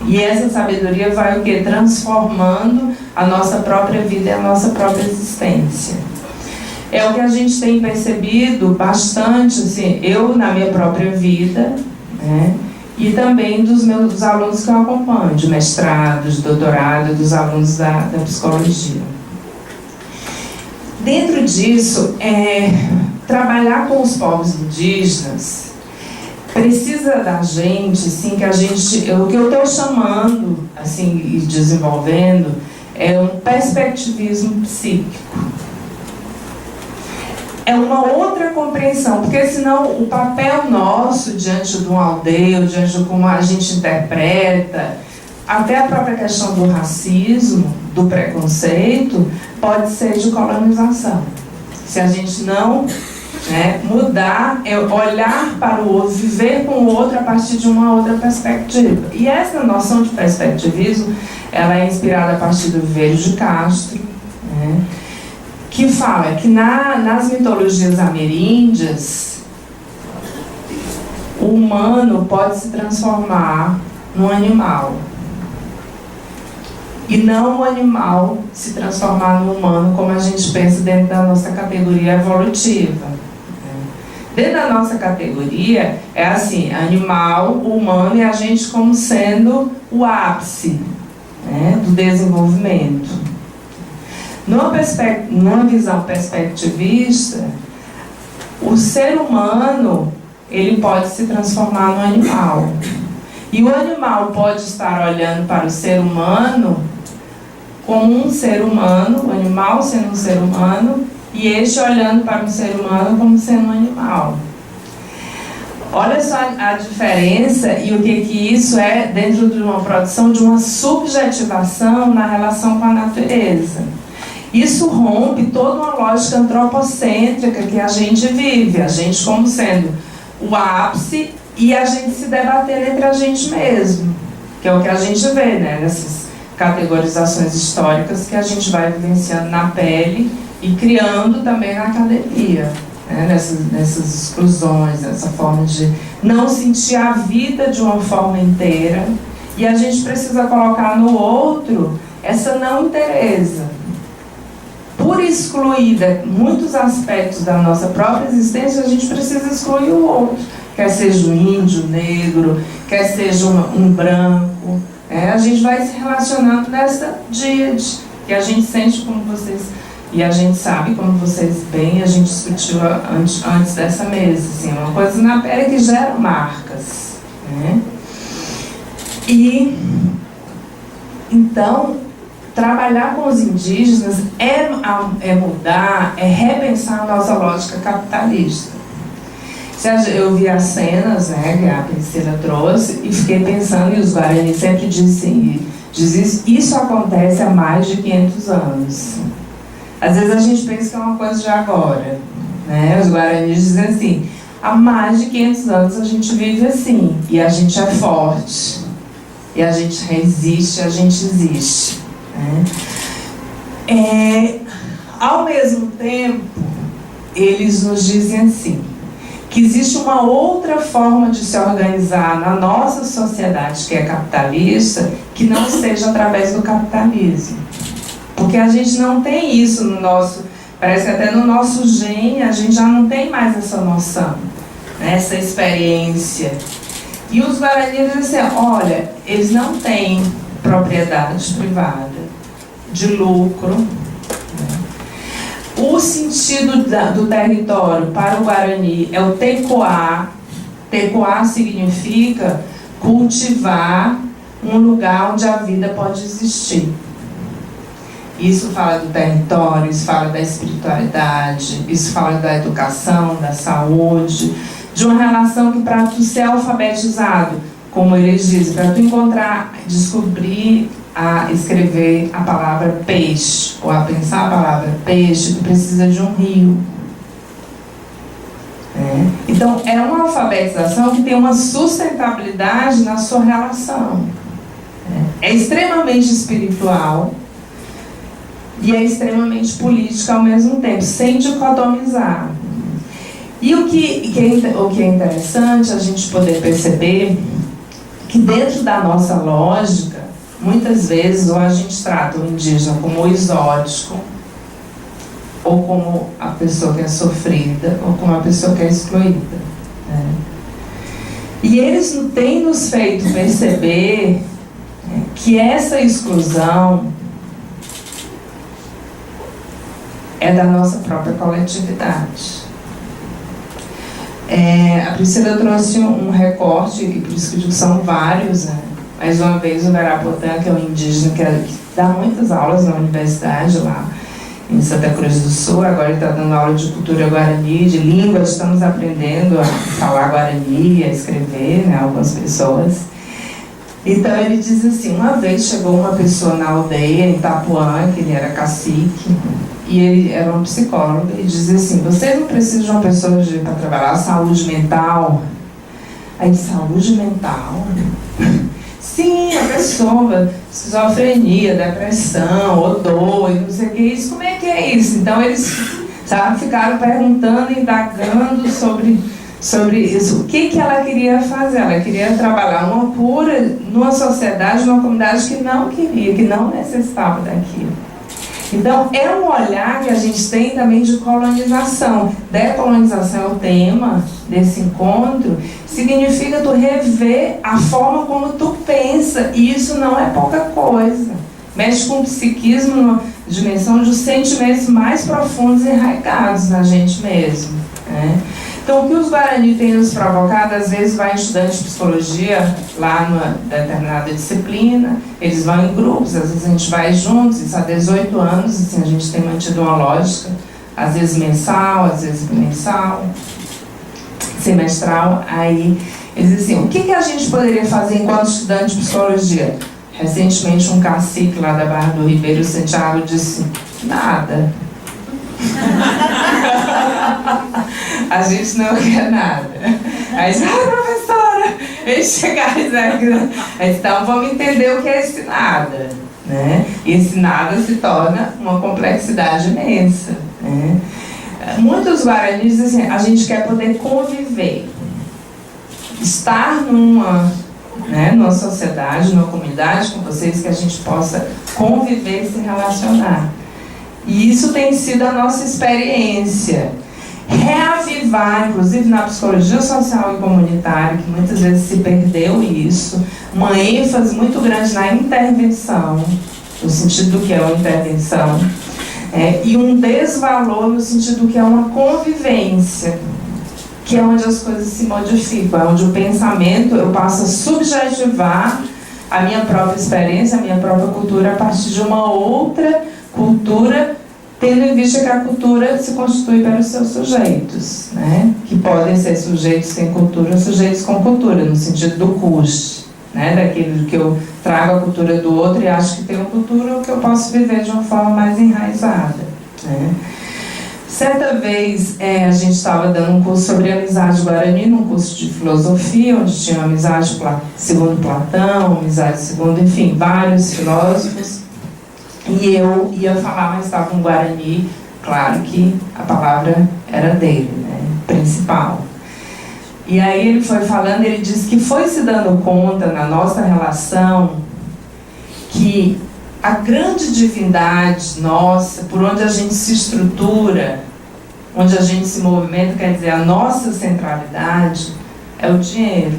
E essa sabedoria vai o quê? Transformando a nossa própria vida e a nossa própria existência. É o que a gente tem percebido bastante, assim, eu na minha própria vida, né? E também dos meus alunos que eu acompanho, de mestrado, de doutorado, dos alunos da psicologia. Dentro disso, trabalhar com os povos indígenas precisa da gente, assim, o que eu estou chamando, assim, e desenvolvendo, é um perspectivismo psíquico. É uma outra compreensão, porque senão o papel nosso diante de um aldeio, diante de como a gente interpreta, até a própria questão do racismo, do preconceito, pode ser de colonização. Se a gente não mudar, olhar para o outro, viver com o outro a partir de uma outra perspectiva. E essa noção de perspectivismo, ela é inspirada a partir do Viveiro de Castro, que fala que nas mitologias ameríndias, o humano pode se transformar num animal. E não o animal se transformar no humano, como a gente pensa dentro da nossa categoria evolutiva. Dentro da nossa categoria, é assim, animal, humano e a gente como sendo o ápice do desenvolvimento. Numa visão perspectivista, o ser humano, ele pode se transformar no animal. E o animal pode estar olhando para o ser humano como um ser humano, o animal sendo um ser humano, e este olhando para o ser humano como sendo um animal. Olha só a diferença e o que isso é dentro de uma produção de uma subjetivação na relação com a natureza. Isso rompe toda uma lógica antropocêntrica que a gente vive, a gente como sendo o ápice e a gente se debatendo entre a gente mesmo, que é o que a gente vê, nessas categorizações históricas que a gente vai vivenciando na pele e criando também na academia, nessas exclusões, nessa forma de não sentir a vida de uma forma inteira, e a gente precisa colocar no outro essa não inteireza. Por excluir muitos aspectos da nossa própria existência, a gente precisa excluir o outro, quer seja um índio, negro, quer seja um branco. A gente vai se relacionando nessa díade, que a gente sente como vocês, e a gente sabe como vocês bem, a gente discutiu antes dessa mesa, assim, uma coisa na pele que gera marcas. E, então, trabalhar com os indígenas é mudar, é repensar a nossa lógica capitalista. Eu vi as cenas, que a Priscila trouxe, e fiquei pensando, e os Guarani sempre dizem isso acontece há mais de 500 anos. Às vezes a gente pensa que é uma coisa de agora, Os Guarani dizem assim, há mais de 500 anos a gente vive assim, e a gente é forte, e a gente resiste, a gente existe. Ao mesmo tempo, eles nos dizem assim, que existe uma outra forma de se organizar na nossa sociedade, que é capitalista, que não seja através do capitalismo. Porque a gente não tem isso no nosso... Parece que até no nosso gene a gente já não tem mais essa noção, essa experiência. E os Guarani dizem assim, olha, eles não têm propriedade privada, de lucro. O sentido do território para o Guarani é o tecoar. Tecoar significa cultivar um lugar onde a vida pode existir. Isso fala do território, isso fala da espiritualidade, isso fala da educação, da saúde, de uma relação que para tu ser alfabetizado, como eles dizem, para tu encontrar, descobrir, a escrever a palavra peixe, ou a pensar a palavra peixe, tu precisa de um rio. Então, é uma alfabetização que tem uma sustentabilidade na sua relação. É extremamente espiritual e é extremamente política ao mesmo tempo, sem dicotomizar. E o que é interessante a gente poder perceber que dentro da nossa lógica, muitas vezes, ou a gente trata o indígena como o exótico, ou como a pessoa que é sofrida, ou como a pessoa que é excluída. E eles têm nos feito perceber que essa exclusão é da nossa própria coletividade. A Priscila trouxe um recorte, e por isso que são vários, mas uma vez o Garapotã, que é um indígena que dá muitas aulas na universidade lá em Santa Cruz do Sul, agora ele está dando aula de cultura guarani, de língua, estamos aprendendo a falar guarani, a escrever, né, algumas pessoas. Então ele diz assim, uma vez chegou uma pessoa na aldeia, em Itapuã, que ele era cacique, e ele era um psicólogo, e dizia assim, vocês não precisam de uma pessoa para trabalhar saúde mental? Aí, saúde mental? Sim, a pessoa, esquizofrenia, depressão, ou dor, não sei o que, isso, como é que é isso? Então eles, sabe, ficaram perguntando, indagando sobre isso. O que ela queria fazer? Ela queria trabalhar uma cura numa sociedade, numa comunidade que não queria, que não necessitava daquilo. Então, é um olhar que a gente tem também de colonização. Decolonização é o tema desse encontro. Significa tu rever a forma como tu pensa. E isso não é pouca coisa. Mexe com o psiquismo numa dimensão de sentimentos mais profundos e arraigados na gente mesmo, né? Então, o que os Guarani têm nos provocado, às vezes vai estudante de psicologia lá numa determinada disciplina, eles vão em grupos, às vezes a gente vai juntos, isso há 18 anos, assim, a gente tem mantido uma lógica, às vezes mensal, às vezes bimensal, semestral. Aí eles dizem assim, o que a gente poderia fazer enquanto estudante de psicologia? Recentemente um cacique lá da Barra do Ribeiro Santiago disse, nada. A gente não quer nada. Aí diz, professora, eles chegaram e disseram, então vamos entender o que é esse nada, né? E esse nada se torna uma complexidade imensa, né? Muitos guaranis dizem assim, a gente quer poder conviver, estar numa sociedade, numa comunidade com vocês, que a gente possa conviver e se relacionar. E isso tem sido a nossa experiência. Reavivar, inclusive na psicologia social e comunitária, que muitas vezes se perdeu isso, uma ênfase muito grande na intervenção, no sentido do que é uma intervenção, e um desvalor no sentido do que é uma convivência, que é onde as coisas se modificam, é onde o pensamento, eu passo a subjetivar a minha própria experiência, a minha própria cultura a partir de uma outra cultura, tendo em vista que a cultura se constitui pelos seus sujeitos, né? Que podem ser sujeitos sem cultura, sujeitos com cultura, no sentido do custo, né? Daquilo que eu trago a cultura do outro e acho que tenho cultura, ou que eu posso viver de uma forma mais enraizada, né? Certa vez a gente estava dando um curso sobre amizade guarani, num curso de filosofia, onde tinha amizade segundo Platão, amizade segundo, enfim, vários filósofos. E eu ia falar, mas estava um guarani, claro que a palavra era dele, né, principal. E aí ele foi falando, ele disse que foi se dando conta na nossa relação que a grande divindade nossa, por onde a gente se estrutura, onde a gente se movimenta, quer dizer, a nossa centralidade é o dinheiro.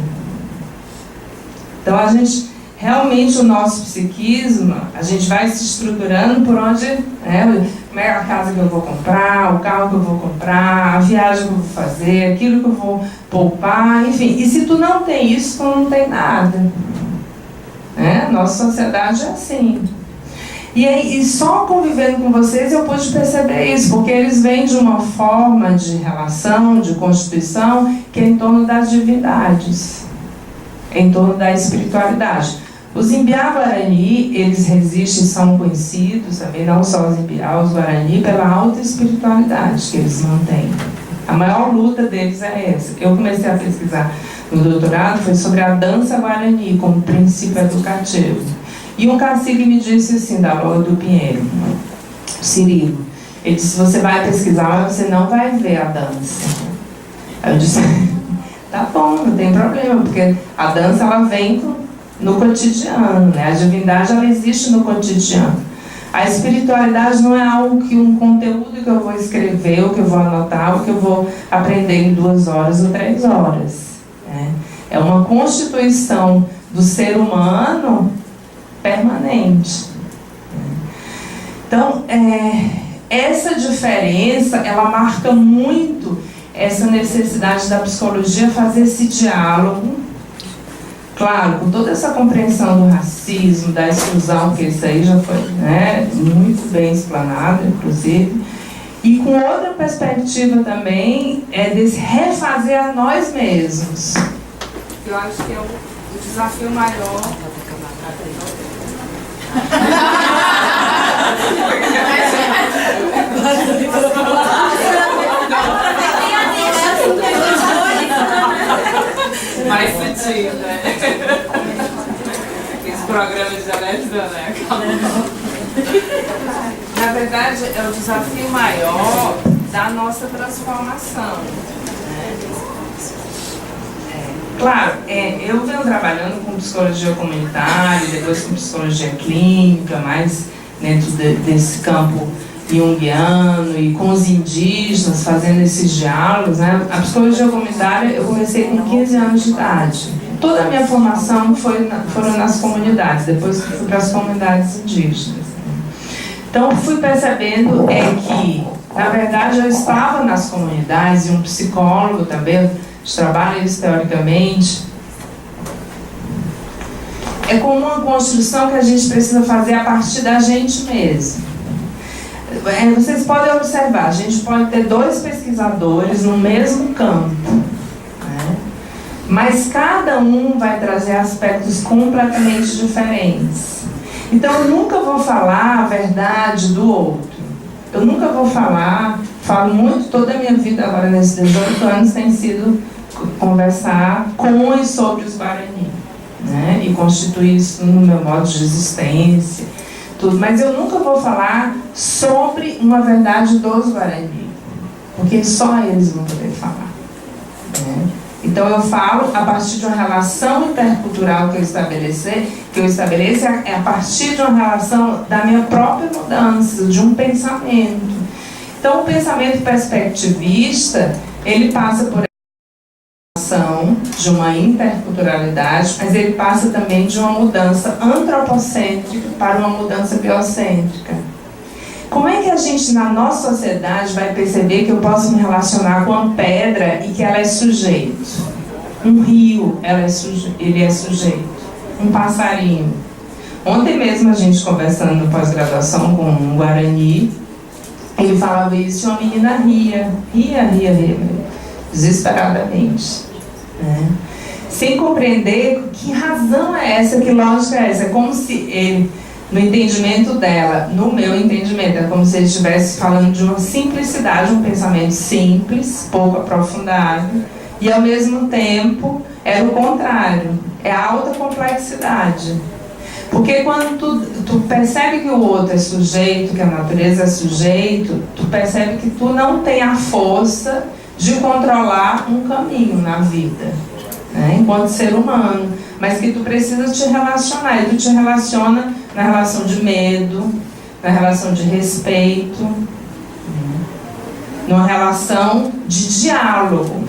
Então a gente... Realmente o nosso psiquismo, a gente vai se estruturando por onde, né, como é a casa que eu vou comprar, o carro que eu vou comprar, a viagem que eu vou fazer, aquilo que eu vou poupar, enfim. E se tu não tem isso, tu não tem nada, né? Nossa sociedade é assim. E só convivendo com vocês eu pude perceber isso, porque eles vêm de uma forma de relação, de constituição, que é em torno das divindades, em torno da espiritualidade. Os Imbiá-Guarani, eles resistem, são conhecidos também, não só os Imbiá, os Guarani, pela alta espiritualidade que eles mantêm. A maior luta deles é essa. Eu comecei a pesquisar no doutorado, foi sobre a dança Guarani como princípio educativo. E um cacique me disse assim, da Lagoa do Pinheiro, Cirilo, ele disse, você vai pesquisar, mas você não vai ver a dança. Aí eu disse, tá bom, não tem problema, porque a dança ela vem no cotidiano, né? A divindade ela existe no cotidiano. A espiritualidade não é algo que um conteúdo que eu vou escrever, ou que eu vou anotar, ou que eu vou aprender em 2 horas ou 3 horas, né? É uma constituição do ser humano permanente. Então, essa diferença, ela marca muito essa necessidade da psicologia fazer esse diálogo. Claro, com toda essa compreensão do racismo, da exclusão, porque isso aí já foi, né, muito bem explanado, inclusive, e com outra perspectiva também, desse refazer a nós mesmos. Eu acho que é o desafio maior. Mais sutil, né? Esse programa de Alexa, né? Na verdade, é o desafio maior da nossa transformação. Claro, eu venho trabalhando com psicologia comunitária, depois com psicologia clínica, mais dentro desse campo junguiano e com os indígenas, fazendo esses diálogos, né? A psicologia comunitária eu comecei com 15 anos de idade. Toda a minha formação foram nas comunidades, depois que fui para as comunidades indígenas. Então fui percebendo que, na verdade, eu estava nas comunidades, e um psicólogo também, trabalha isso teoricamente, é como uma construção que a gente precisa fazer a partir da gente mesmo. Vocês podem observar, a gente pode ter 2 pesquisadores no mesmo campo, né? Mas cada um vai trazer aspectos completamente diferentes. Então eu nunca vou falar a verdade do outro. Eu nunca vou falo muito, toda a minha vida agora nesses 18 anos tem sido conversar com e sobre os Guarani, né? E constituir isso no meu modo de existência, tudo. Mas eu nunca vou falar sobre uma verdade dos Guarani, porque só eles vão poder falar, né? Então eu falo a partir de uma relação intercultural que eu estabeleço é a partir de uma relação da minha própria mudança, de um pensamento. Então o pensamento perspectivista, ele passa por de uma interculturalidade, mas ele passa também de uma mudança antropocêntrica para uma mudança biocêntrica. Como é que a gente, na nossa sociedade, vai perceber que eu posso me relacionar com uma pedra e que ela é sujeito? Um rio, ele é sujeito. Um passarinho. Ontem mesmo a gente conversando no pós-graduação com um Guarani, ele falava isso e uma menina ria, desesperadamente. Sem compreender que razão é essa, que lógica é essa. É como se ele, no entendimento dela, no meu entendimento, é como se ele estivesse falando de uma simplicidade, um pensamento simples, pouco aprofundado, e ao mesmo tempo era o contrário, é a alta complexidade. Porque quando tu percebe que o outro é sujeito, que a natureza é sujeito, tu percebe que tu não tem a força de controlar um caminho na vida, né, enquanto ser humano, mas que tu precisa te relacionar, e tu te relaciona na relação de medo, na relação de respeito, numa relação de diálogo.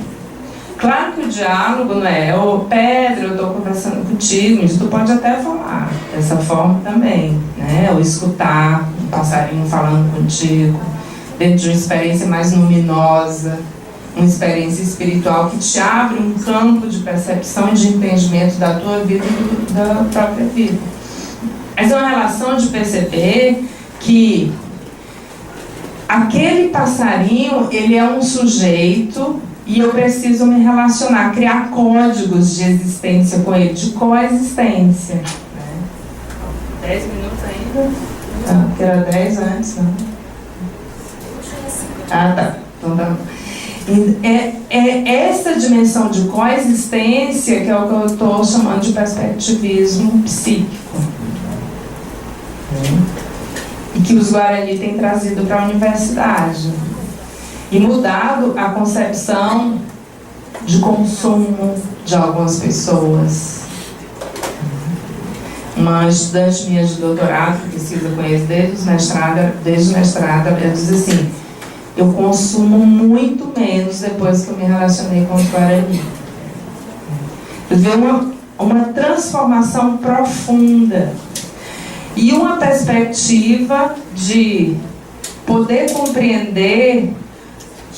Claro que o diálogo não é, Pedro, eu estou conversando contigo, isso tu pode até falar dessa forma também, né, ou escutar um passarinho falando contigo, dentro de uma experiência mais luminosa, uma experiência espiritual que te abre um campo de percepção e de entendimento da tua vida e da própria vida. Mas é uma relação de perceber que aquele passarinho, ele é um sujeito e eu preciso me relacionar, criar códigos de existência com ele, de coexistência. 10 minutos ainda? Ah, porque era 10 antes, não? Ah, tá. Então tá. É essa dimensão de coexistência que é o que eu estou chamando de perspectivismo psíquico. E que os Guarani têm trazido para a universidade. E mudado a concepção de consumo de algumas pessoas. Uma estudante minha de doutorado, que pesquisa com eles desde o mestrado, ela diz assim: eu consumo muito menos depois que eu me relacionei com os Guarani. Eu vi uma transformação profunda e uma perspectiva de poder compreender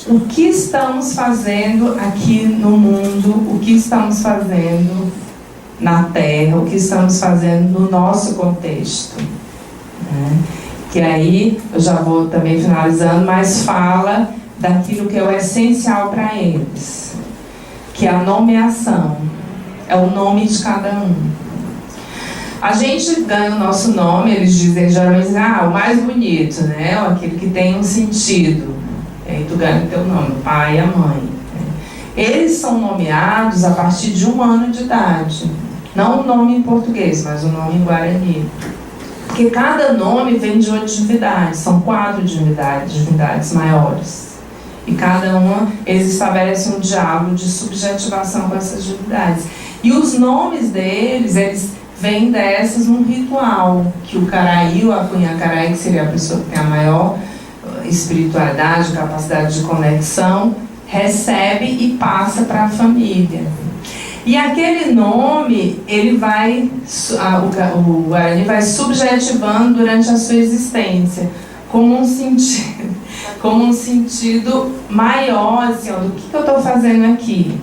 o que estamos fazendo aqui no mundo, o que estamos fazendo na Terra, o que estamos fazendo no nosso contexto, né? Que aí, eu já vou também finalizando, mas fala daquilo que é o essencial para eles, que é a nomeação, é o nome de cada um. A gente ganha o nosso nome, eles dizem geralmente, o mais bonito, né? Ou aquele que tem um sentido. E aí tu ganha o teu nome, o pai e a mãe. Eles são nomeados a partir de 1 ano de idade. Não o nome em português, mas o nome em Guarani. Porque cada nome vem de outra divindade, são 4 divindades maiores. E cada uma, eles estabelecem um diálogo de subjetivação com essas divindades. E os nomes deles, eles vêm dessas num ritual, que o Caraí, ou a Cunha Caraí, que seria a pessoa que tem a maior espiritualidade, capacidade de conexão, recebe e passa para a família. E aquele nome, ele vai, o Guarani vai subjetivando durante a sua existência, como um sentido maior, assim, do que eu estou fazendo aqui.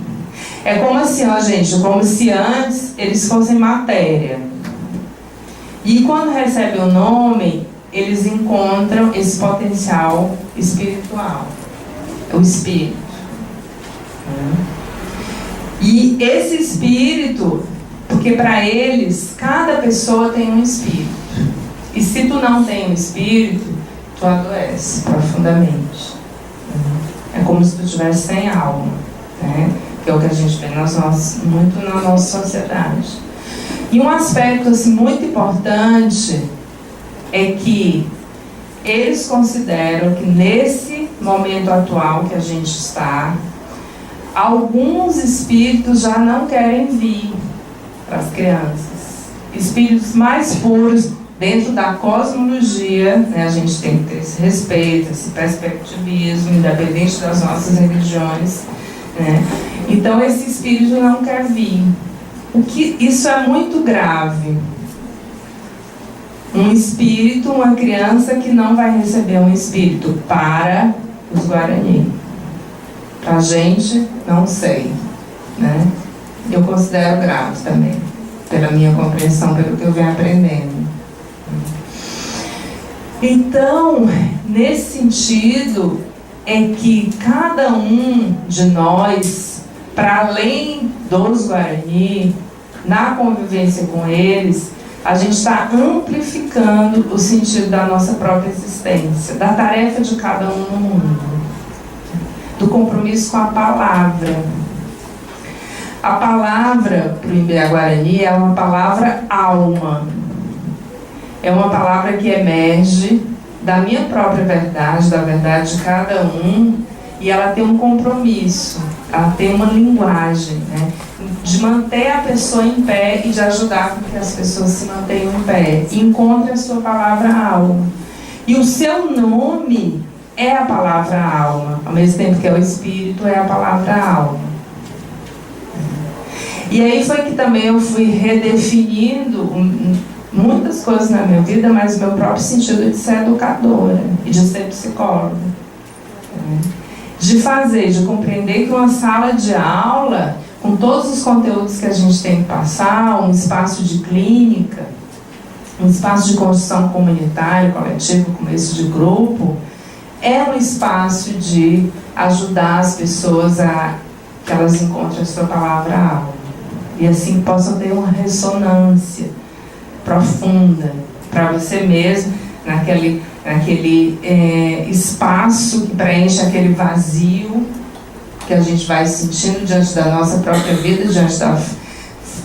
É como assim, gente, como se antes eles fossem matéria. E quando recebem o nome, eles encontram esse potencial espiritual, o espírito. E esse espírito, porque para eles, cada pessoa tem um espírito. E se tu não tem um espírito, tu adoece profundamente. É como se tu tivesse sem alma, né? Que é o que a gente vê muito na nossa sociedade. E um aspecto assim, muito importante é que eles consideram que nesse momento atual que a gente está, alguns espíritos já não querem vir para as crianças. Espíritos mais puros, dentro da cosmologia, né, a gente tem que ter esse respeito, esse perspectivismo, independente das nossas religiões, né? Então esse espírito não quer vir. Isso é muito grave. Um espírito, uma criança que não vai receber um espírito para os Guarani. Para a gente, não sei, né? Eu considero grave também, pela minha compreensão, pelo que eu venho aprendendo. Então, nesse sentido, é que cada um de nós, para além dos Guarani, na convivência com eles, a gente está amplificando o sentido da nossa própria existência, da tarefa de cada um no mundo, do compromisso com a palavra. A palavra para o Imbé Guarani é uma palavra alma. É uma palavra que emerge da minha própria verdade, da verdade de cada um, e ela tem um compromisso, ela tem uma linguagem, né, de manter a pessoa em pé e de ajudar com que as pessoas se mantenham em pé. Encontre a sua palavra alma. E o seu nome é a palavra alma, ao mesmo tempo que é o espírito, é a palavra alma. E aí foi que também eu fui redefinindo muitas coisas na minha vida, mas o meu próprio sentido de ser educadora e de ser psicóloga. De compreender que uma sala de aula, com todos os conteúdos que a gente tem que passar, um espaço de clínica, um espaço de construção comunitária, coletiva, começo de grupo, é um espaço de ajudar as pessoas a que elas encontrem a sua palavra alma. E assim possam ter uma ressonância profunda para você mesmo, naquele espaço que preenche aquele vazio que a gente vai sentindo diante da nossa própria vida, diante da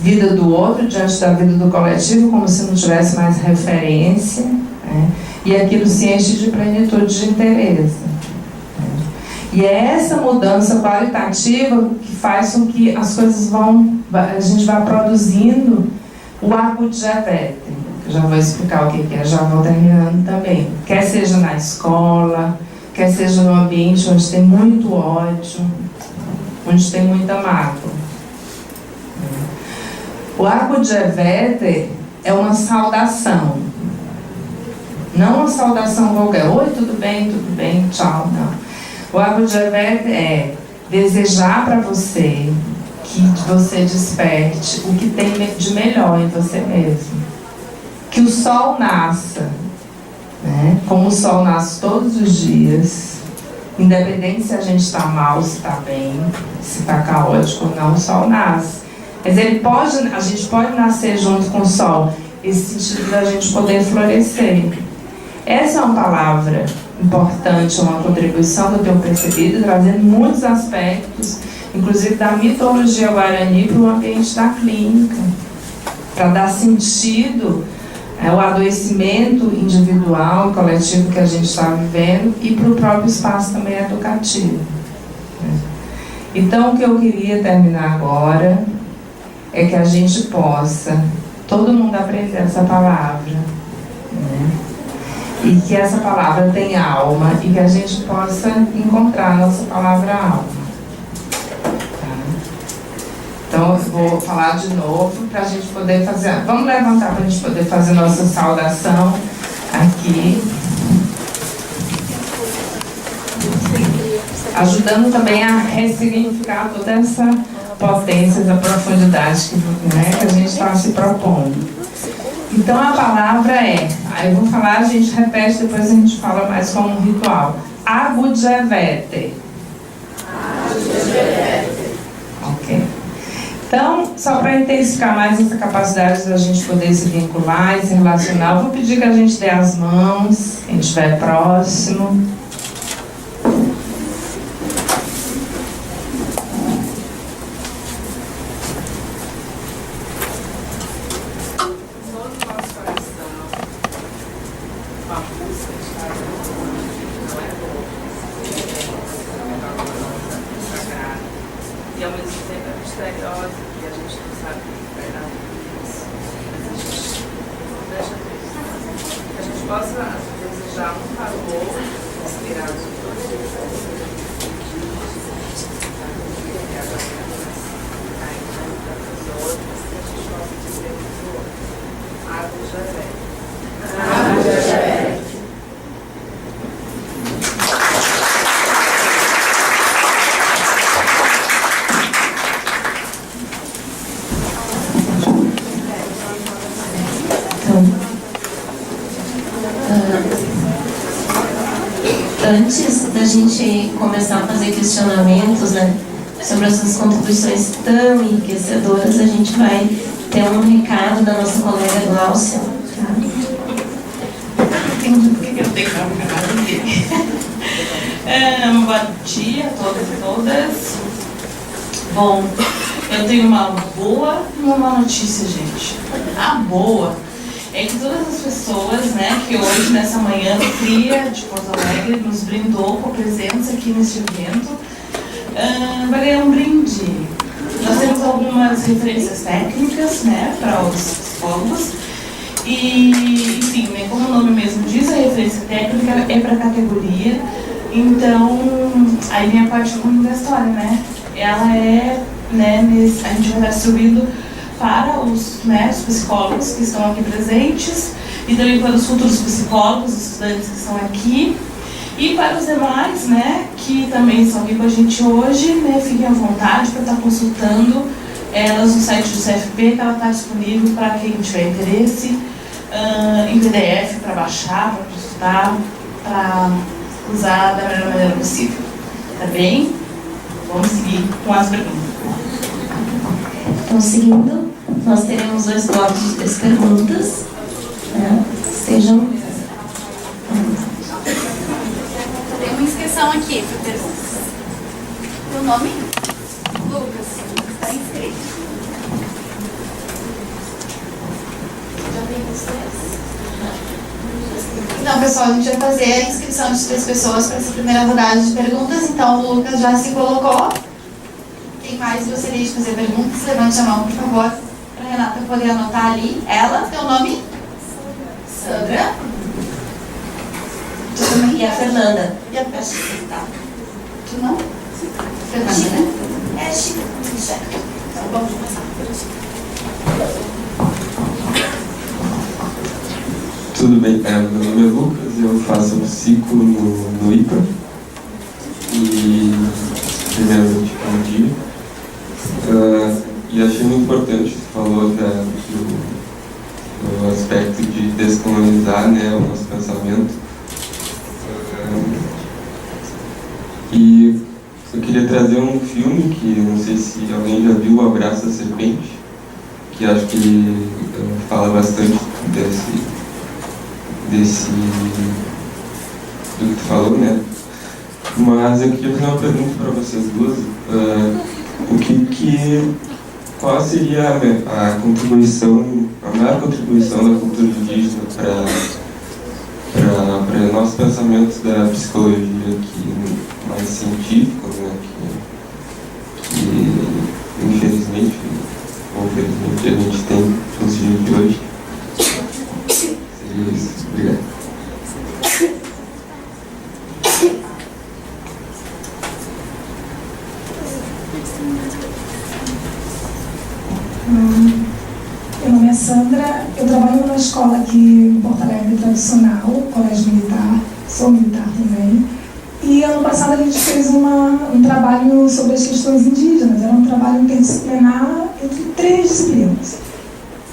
vida do outro, diante da vida do coletivo, como se não tivesse mais referência, né? E aquilo se enche de plenitude de interesse. E é essa mudança qualitativa que faz com que as coisas a gente vá produzindo o arco de Jevete. Eu já vou explicar o que é, já vou terminando também. Quer seja na escola, quer seja no ambiente onde tem muito ódio, onde tem muita mágoa. O arco de Jevete é uma saudação. Não uma saudação qualquer. Oi, tudo bem, tchau, não. O arco de Jevete é desejar para você que você desperte o que tem de melhor em você mesmo. Que o sol nasça, né? Como o sol nasce todos os dias, independente se a gente está mal, se está bem, se está caótico ou não, o sol nasce. Mas a gente pode nascer junto com o sol, esse sentido da gente poder florescer. Essa é uma palavra importante, uma contribuição que eu tenho percebido, trazendo muitos aspectos, inclusive da mitologia guarani para o ambiente da clínica, para dar sentido ao adoecimento individual e coletivo que a gente está vivendo e para o próprio espaço também educativo. Então, o que eu queria terminar agora é que a gente possa, todo mundo aprender essa palavra, né? E que essa palavra tenha alma e que a gente possa encontrar a nossa palavra alma. Tá? Então, eu vou falar de novo para a gente poder fazer. Vamos levantar para a gente poder fazer nossa saudação aqui. Ajudando também a ressignificar toda essa potência, essa profundidade que a gente está se propondo. Então a palavra é, aí eu vou falar, a gente repete, depois a gente fala mais como um ritual. Agudjevete. Ok. Então, só para intensificar mais essa capacidade da gente poder se vincular e se relacionar, eu vou pedir que a gente dê as mãos, quem estiver próximo. Antes da gente começar a fazer questionamentos, né, sobre essas contribuições tão enriquecedoras, a gente vai ter um recado da nossa colega Gláucia. Tá? Entendi por que eu tenho que dar um recado dele. Bom dia a todas e todas. Bom, eu tenho uma boa e uma má notícia, gente. A boa é que todas as pessoas, né, que hoje, nessa manhã fria de Porto Alegre, nos brindou com a presença aqui neste evento, vai ganhar um brinde. Nós temos algumas referências técnicas, né, para os psicólogos. E, enfim, né, como o nome mesmo diz, a referência técnica é para a categoria. Então, aí vem a parte ruim da história, né? Ela é, né, a gente vai estar distribuindo para os, né, os psicólogos que estão aqui presentes e também para os futuros psicólogos, estudantes que estão aqui e para os demais, né, que também estão aqui com a gente hoje, né, fiquem à vontade para estar consultando elas no site do CFP, que ela está disponível para quem tiver interesse, em PDF, para baixar, para consultar, para usar da melhor maneira possível. Tá bem? Vamos seguir com as perguntas. Então, seguindo, nós teremos 2 blocos de 3 perguntas. Né? Sejam... Tem uma inscrição aqui para perguntas. Teu nome? Lucas. Está inscrito. Já tem vocês? Então, pessoal, a gente vai fazer a inscrição de 3 pessoas para essa primeira rodada de perguntas. Então, o Lucas já se colocou. Quem mais gostaria de fazer perguntas? Levante a mão, por favor, para a Renata poder anotar ali. Ela, teu nome? Sandra. Tu também? E a Fernanda. E a tá. Tu não? Fernanda, né? É Chica. Certo. Então, vamos começar. Tudo bem, meu nome é Lucas, eu faço um ciclo no IPA e primeiramente bom dia. importante, você falou do aspecto de descolonizar, né, o nosso pensamento. E eu queria trazer um filme que não sei se alguém já viu, O Abraço da Serpente, que acho que fala bastante do que tu falou, né? Mas eu queria fazer uma pergunta para vocês duas. Qual seria a maior contribuição da cultura indígena para nossos pensamentos da psicologia mais científico, né? Que infelizmente ou felizmente a gente tem nos dias de hoje? Seria isso. Obrigado. Meu nome é Sandra, eu trabalho numa escola aqui em Porto Alegre tradicional, Colégio Militar, sou militar também. E ano passado a gente fez um trabalho sobre as questões indígenas, era um trabalho interdisciplinar entre 3 disciplinas.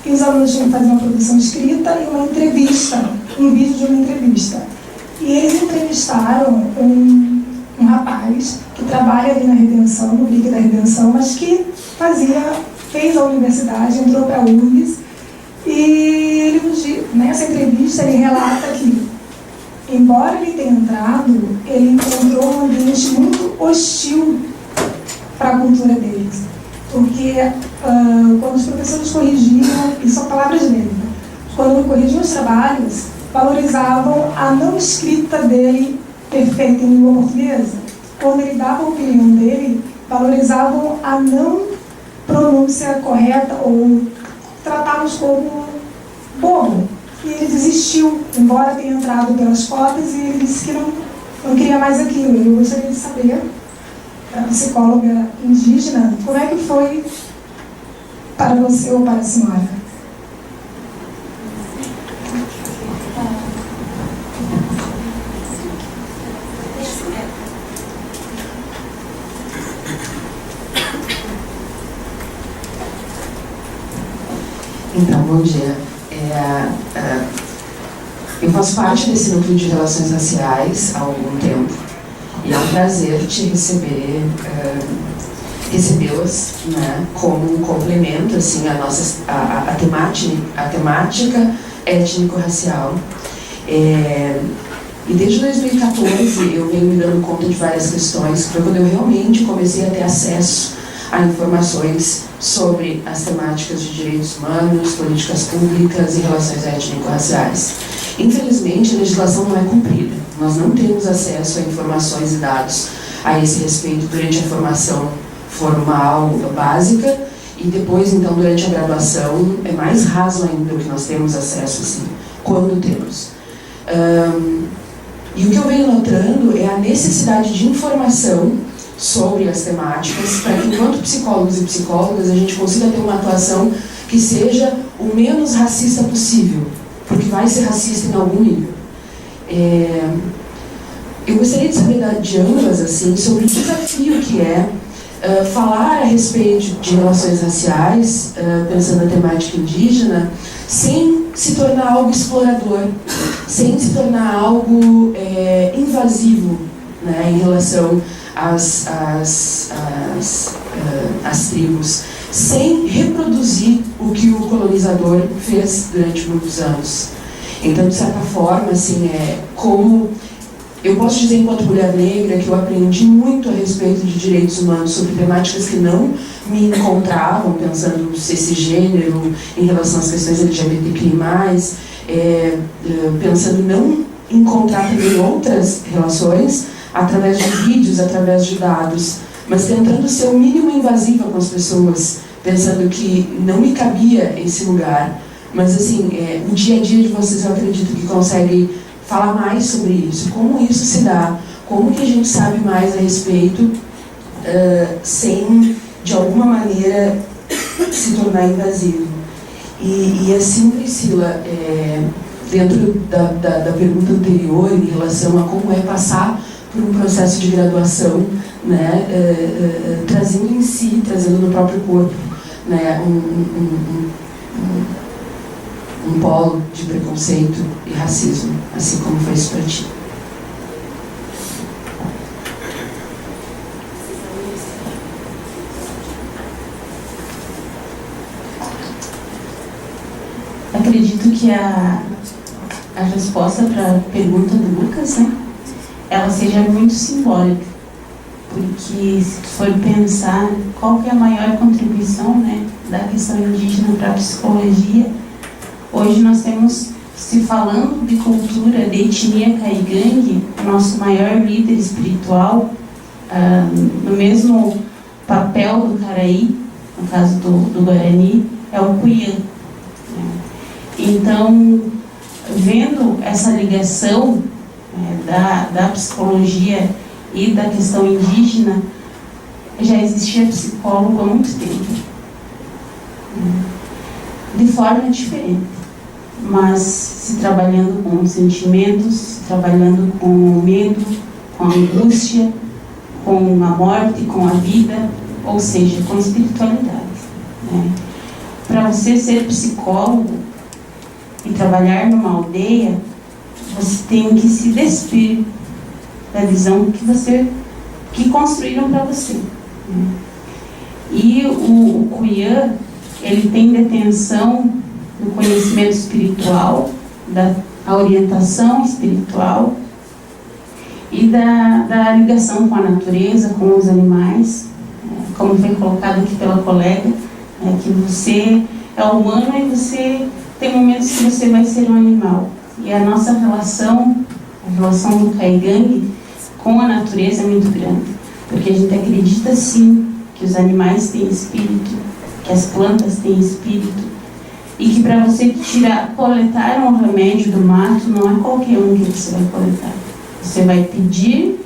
E os alunos tinham que fazer uma produção escrita e uma entrevista, um vídeo de uma entrevista. E eles entrevistaram um rapaz que trabalha ali na Redenção, no BRIC da Redenção, mas que fez a universidade, entrou para a URGS, e ele, nessa entrevista ele relata que, embora ele tenha entrado, ele encontrou um ambiente muito hostil para a cultura deles. Porque quando os professores corrigiam, e são palavras dele, né? Quando corrigiam os trabalhos, valorizavam a não escrita dele perfeita em língua portuguesa. Quando ele dava a opinião dele, valorizavam a não pronúncia correta ou tratá-los como bobo. E ele desistiu, embora tenha entrado pelas cotas, e ele disse que não queria mais aquilo. Eu gostaria de saber, a psicóloga indígena, como é que foi para você ou para a senhora? Então, bom dia. Eu faço parte desse núcleo de relações raciais há algum tempo e é um prazer te recebê-las, né, como um complemento assim, a temática étnico-racial. E desde 2014 eu venho me dando conta de várias questões, que foi quando eu realmente comecei a ter acesso a informações sobre as temáticas de direitos humanos, políticas públicas e relações étnico-raciais. Infelizmente, a legislação não é cumprida. Nós não temos acesso a informações e dados a esse respeito durante a formação formal básica e depois, então, durante a graduação, é mais raso ainda o que nós temos acesso, assim, quando temos. E o que eu venho notando é a necessidade de informação sobre as temáticas, para que, enquanto psicólogos e psicólogas, a gente consiga ter uma atuação que seja o menos racista possível, porque vai ser racista em algum nível. Eu gostaria de saber de ambas, assim, sobre o desafio que é falar a respeito de relações raciais, pensando na temática indígena, sem se tornar algo explorador, sem se tornar algo invasivo, né, em relação às tribos, sem reproduzir o que o colonizador fez durante muitos anos. Então, de certa forma, assim, como eu posso dizer, enquanto mulher negra, que eu aprendi muito a respeito de direitos humanos sobre temáticas que não me encontravam, pensando esse gênero, em relação às questões LGBTQI+, pensando em não encontrar também outras relações, através de vídeos, através de dados, mas tentando ser o mínimo invasiva com as pessoas, pensando que não me cabia esse lugar. Mas, assim, o dia a dia de vocês, eu acredito que conseguem falar mais sobre isso, como isso se dá, como que a gente sabe mais a respeito, sem, de alguma maneira, se tornar invasivo. E assim, Priscila, dentro da pergunta anterior, em relação a como é passar por um processo de graduação, né, trazendo em si, trazendo no próprio corpo né, um polo de preconceito e racismo, assim como foi isso para ti. Acredito que a resposta para a pergunta do Lucas, né, ela seja muito simbólica, porque se tu for pensar qual que é a maior contribuição, né, da questão indígena para a psicologia, hoje nós temos, se falando de cultura, de etnia caigangue, o nosso maior líder espiritual, no mesmo papel do Caraí, no caso do Guarani, é o Cuiã. Então, vendo essa ligação da psicologia e da questão indígena, já existia psicólogo há muito tempo, de forma diferente, mas se trabalhando com sentimentos, se trabalhando com o medo, com a angústia, com a morte, com a vida, ou seja, com a espiritualidade. Para você ser psicólogo e trabalhar numa aldeia, você tem que se despir da visão que construíram para você. E o Cuiã, ele tem detenção do conhecimento espiritual, da orientação espiritual e da ligação com a natureza, com os animais, como foi colocado aqui pela colega, que você é humano e você tem momentos que você vai ser um animal. E a nossa relação, a relação do caigangue com a natureza é muito grande. Porque a gente acredita sim que os animais têm espírito, que as plantas têm espírito. E que para você coletar um remédio do mato, não é qualquer um que você vai coletar. Você vai pedir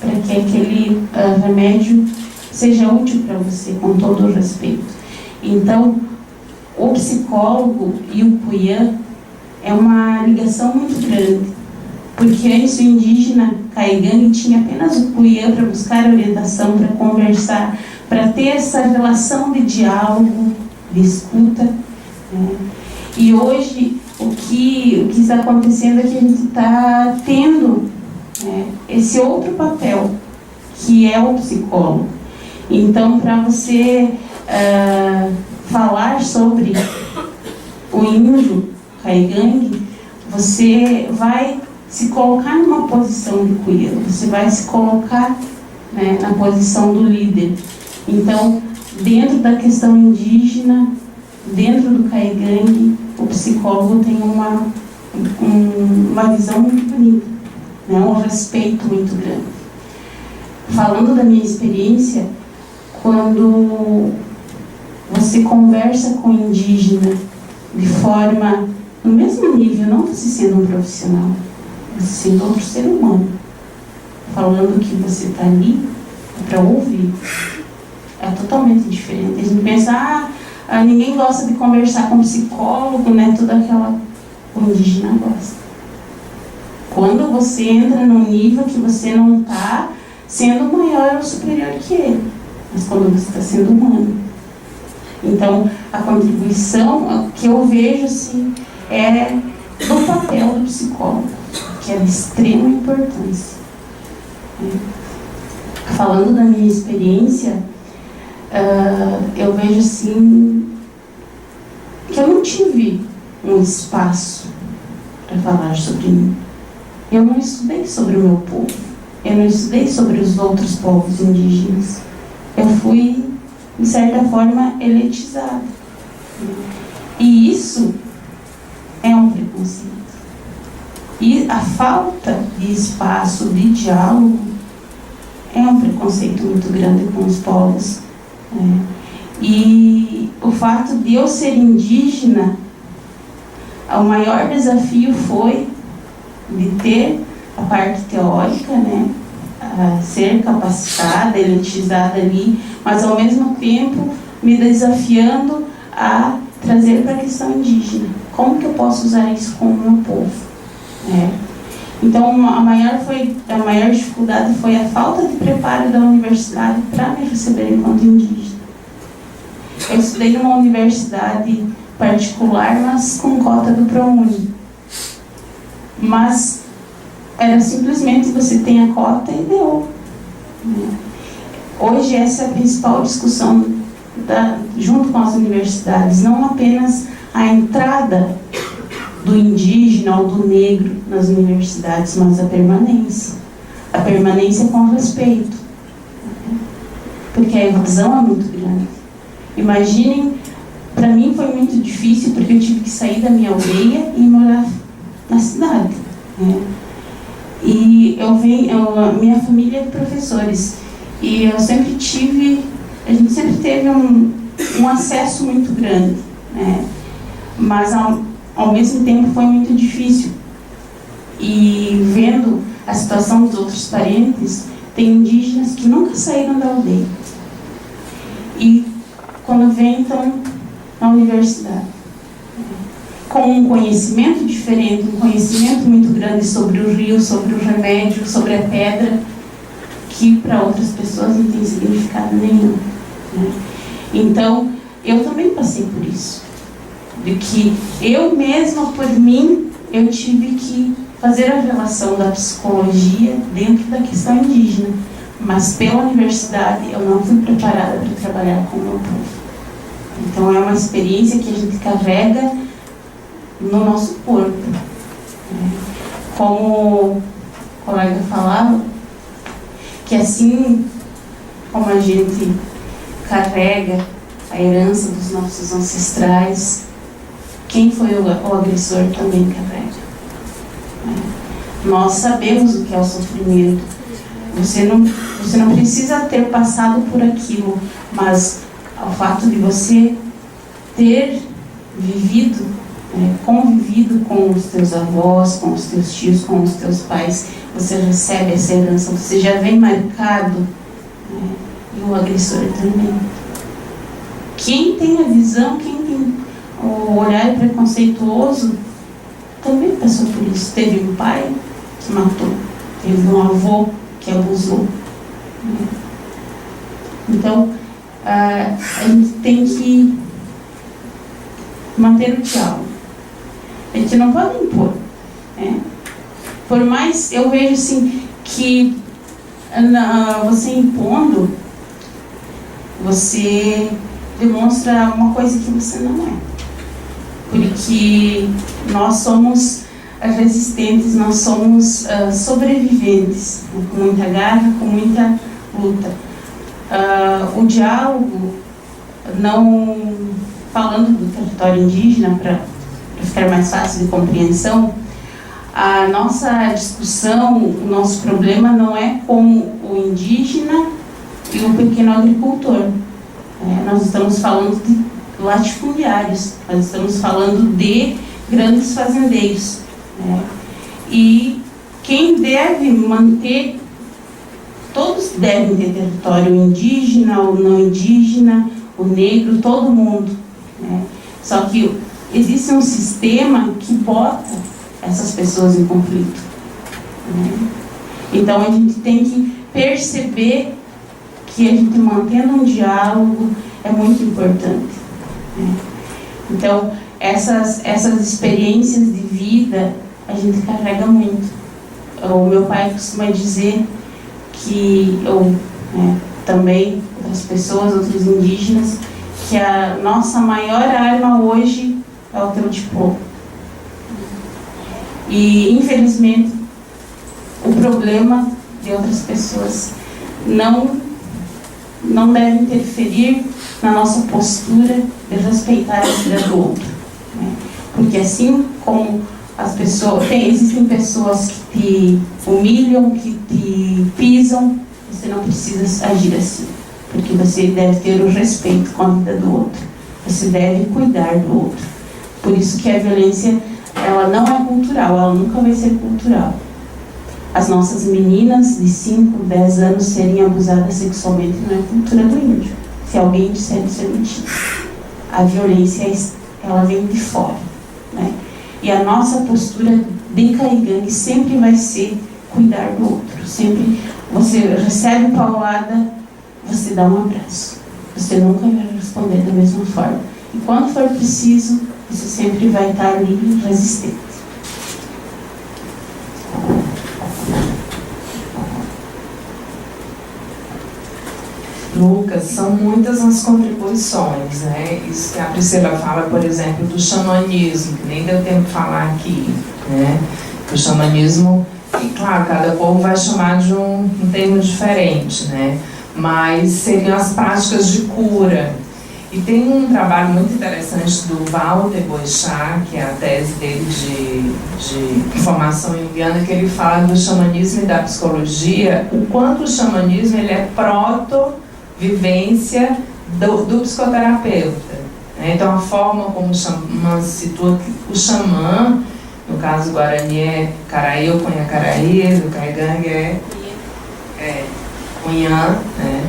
para que aquele remédio seja útil para você, com todo o respeito. Então, o psicólogo e o Cuiã é uma ligação muito grande, porque antes o indígena caigangue tinha apenas o Cuiã para buscar orientação, para conversar, para ter essa relação de diálogo, de escuta. E hoje o que está acontecendo é que a gente está tendo esse outro papel, que é o psicólogo. Então, para você falar sobre o índio caigangue, você vai se colocar numa posição de Cuiã, você vai se colocar na posição do líder. Então, dentro da questão indígena, dentro do caigangue, o psicólogo tem uma visão muito bonita, um respeito muito grande. Falando da minha experiência, quando você conversa com o indígena de forma, no mesmo nível, não você sendo um profissional, você sendo outro ser humano, falando que você está ali para ouvir, é totalmente diferente. A gente pensa, ninguém gosta de conversar com psicólogo, toda aquela... O indígena gosta. Quando você entra num nível que você não está sendo maior ou superior que ele, mas quando você está sendo humano. Então, a contribuição que eu vejo assim, é do papel do psicólogo, que é de extrema importância. Falando da minha experiência, eu vejo assim que eu não tive um espaço para falar sobre mim. Eu não estudei sobre o meu povo, eu não estudei sobre os outros povos indígenas. Eu fui, de certa forma, elitizada. E isso é um preconceito. E a falta de espaço, de diálogo, é um preconceito muito grande com os povos. E o fato de eu ser indígena, o maior desafio foi de ter a parte teórica, ser capacitada, elitizada ali, mas ao mesmo tempo me desafiando a trazer para a questão indígena. Como que eu posso usar isso com o meu povo? Então, a maior dificuldade foi a falta de preparo da universidade para me receber enquanto indígena. Eu estudei numa universidade particular, mas com cota do ProUni. Mas era simplesmente você tem a cota e deu. Hoje essa é a principal discussão junto com as universidades, não apenas a entrada do indígena ou do negro nas universidades, mas a permanência. A permanência com respeito. Porque a evasão é muito grande. Imaginem, para mim foi muito difícil, porque eu tive que sair da minha aldeia e morar na cidade. E minha família é de professores. E eu sempre a gente sempre teve um acesso muito grande, né? Mas ao mesmo tempo foi muito difícil. E vendo a situação dos outros parentes, tem indígenas que nunca saíram da aldeia. E quando vêm, estão na universidade, com um conhecimento diferente, um conhecimento muito grande sobre o rio, sobre o remédio, sobre a pedra, que para outras pessoas não tem significado nenhum, né? Então, eu também passei por isso. De que eu mesma, por mim, eu tive que fazer a relação da psicologia dentro da questão indígena. Mas pela universidade eu não fui preparada para trabalhar com o meu povo. Então é uma experiência que a gente carrega no nosso corpo. Como o colega falava, que assim como a gente carrega a herança dos nossos ancestrais, quem foi o agressor também carrega. Nós sabemos o que é o sofrimento. Você não precisa ter passado por aquilo, mas o fato de você ter vivido, convivido com os teus avós, com os teus tios, com os teus pais, você recebe essa herança, você já vem marcado, e o agressor também. Quem tem a visão, quem tem o olhar preconceituoso, também passou por isso. Teve um pai que matou, teve um avô que abusou. Então, a gente tem que manter o diálogo. A gente não pode impor. Por mais, eu vejo assim, que você impondo, você demonstra uma coisa que você não é. Porque nós somos resistentes, nós somos sobreviventes, com muita garra, com muita luta. O diálogo, não falando do território indígena, para ficar mais fácil de compreensão, a nossa discussão, o nosso problema não é com o indígena e o pequeno agricultor. Nós estamos falando de latifundiários, nós estamos falando de grandes fazendeiros. E quem deve manter, todos devem ter território, o indígena, o não indígena, o negro, todo mundo. Só que existe um sistema que bota essas pessoas em conflito. Então a gente tem que perceber que a gente mantendo um diálogo é muito importante. Então essas experiências de vida a gente carrega muito. O meu pai costuma dizer que também outras pessoas, outros indígenas, que a nossa maior arma hoje é o teu diploma. E infelizmente o problema de outras pessoas não deve interferir na nossa postura de respeitar a vida do outro, porque assim como as pessoas, existem pessoas que te humilham, que te pisam, você não precisa agir assim, porque você deve ter o respeito com a vida do outro, você deve cuidar do outro. Por isso que a violência, ela não é cultural, ela nunca vai ser cultural. As nossas meninas de 5, 10 anos serem abusadas sexualmente não é cultura do índio. Se alguém disser isso é mentira. A violência, ela vem de fora, E a nossa postura de caigangue sempre vai ser cuidar do outro. Sempre você recebe paulada, você dá um abraço. Você nunca vai responder da mesma forma. E quando for preciso, você sempre vai estar ali resistente. Lucas, são muitas as contribuições, né? Isso que a Priscila fala, por exemplo, do xamanismo, que nem deu tempo de falar aqui, né? O xamanismo, e claro, cada povo vai chamar de um termo diferente, né? Mas seriam as práticas de cura. E tem um trabalho muito interessante do Walter Boechat, que é a tese dele de formação junguiana, que ele fala do xamanismo e da psicologia, o quanto o xamanismo ele é proto-vivência do psicoterapeuta. Né? Então, a forma como o xamã situa o xamã, no caso Guarani é Caraí ou Cunha-Caraí, o Caigangue é Cunhã, né?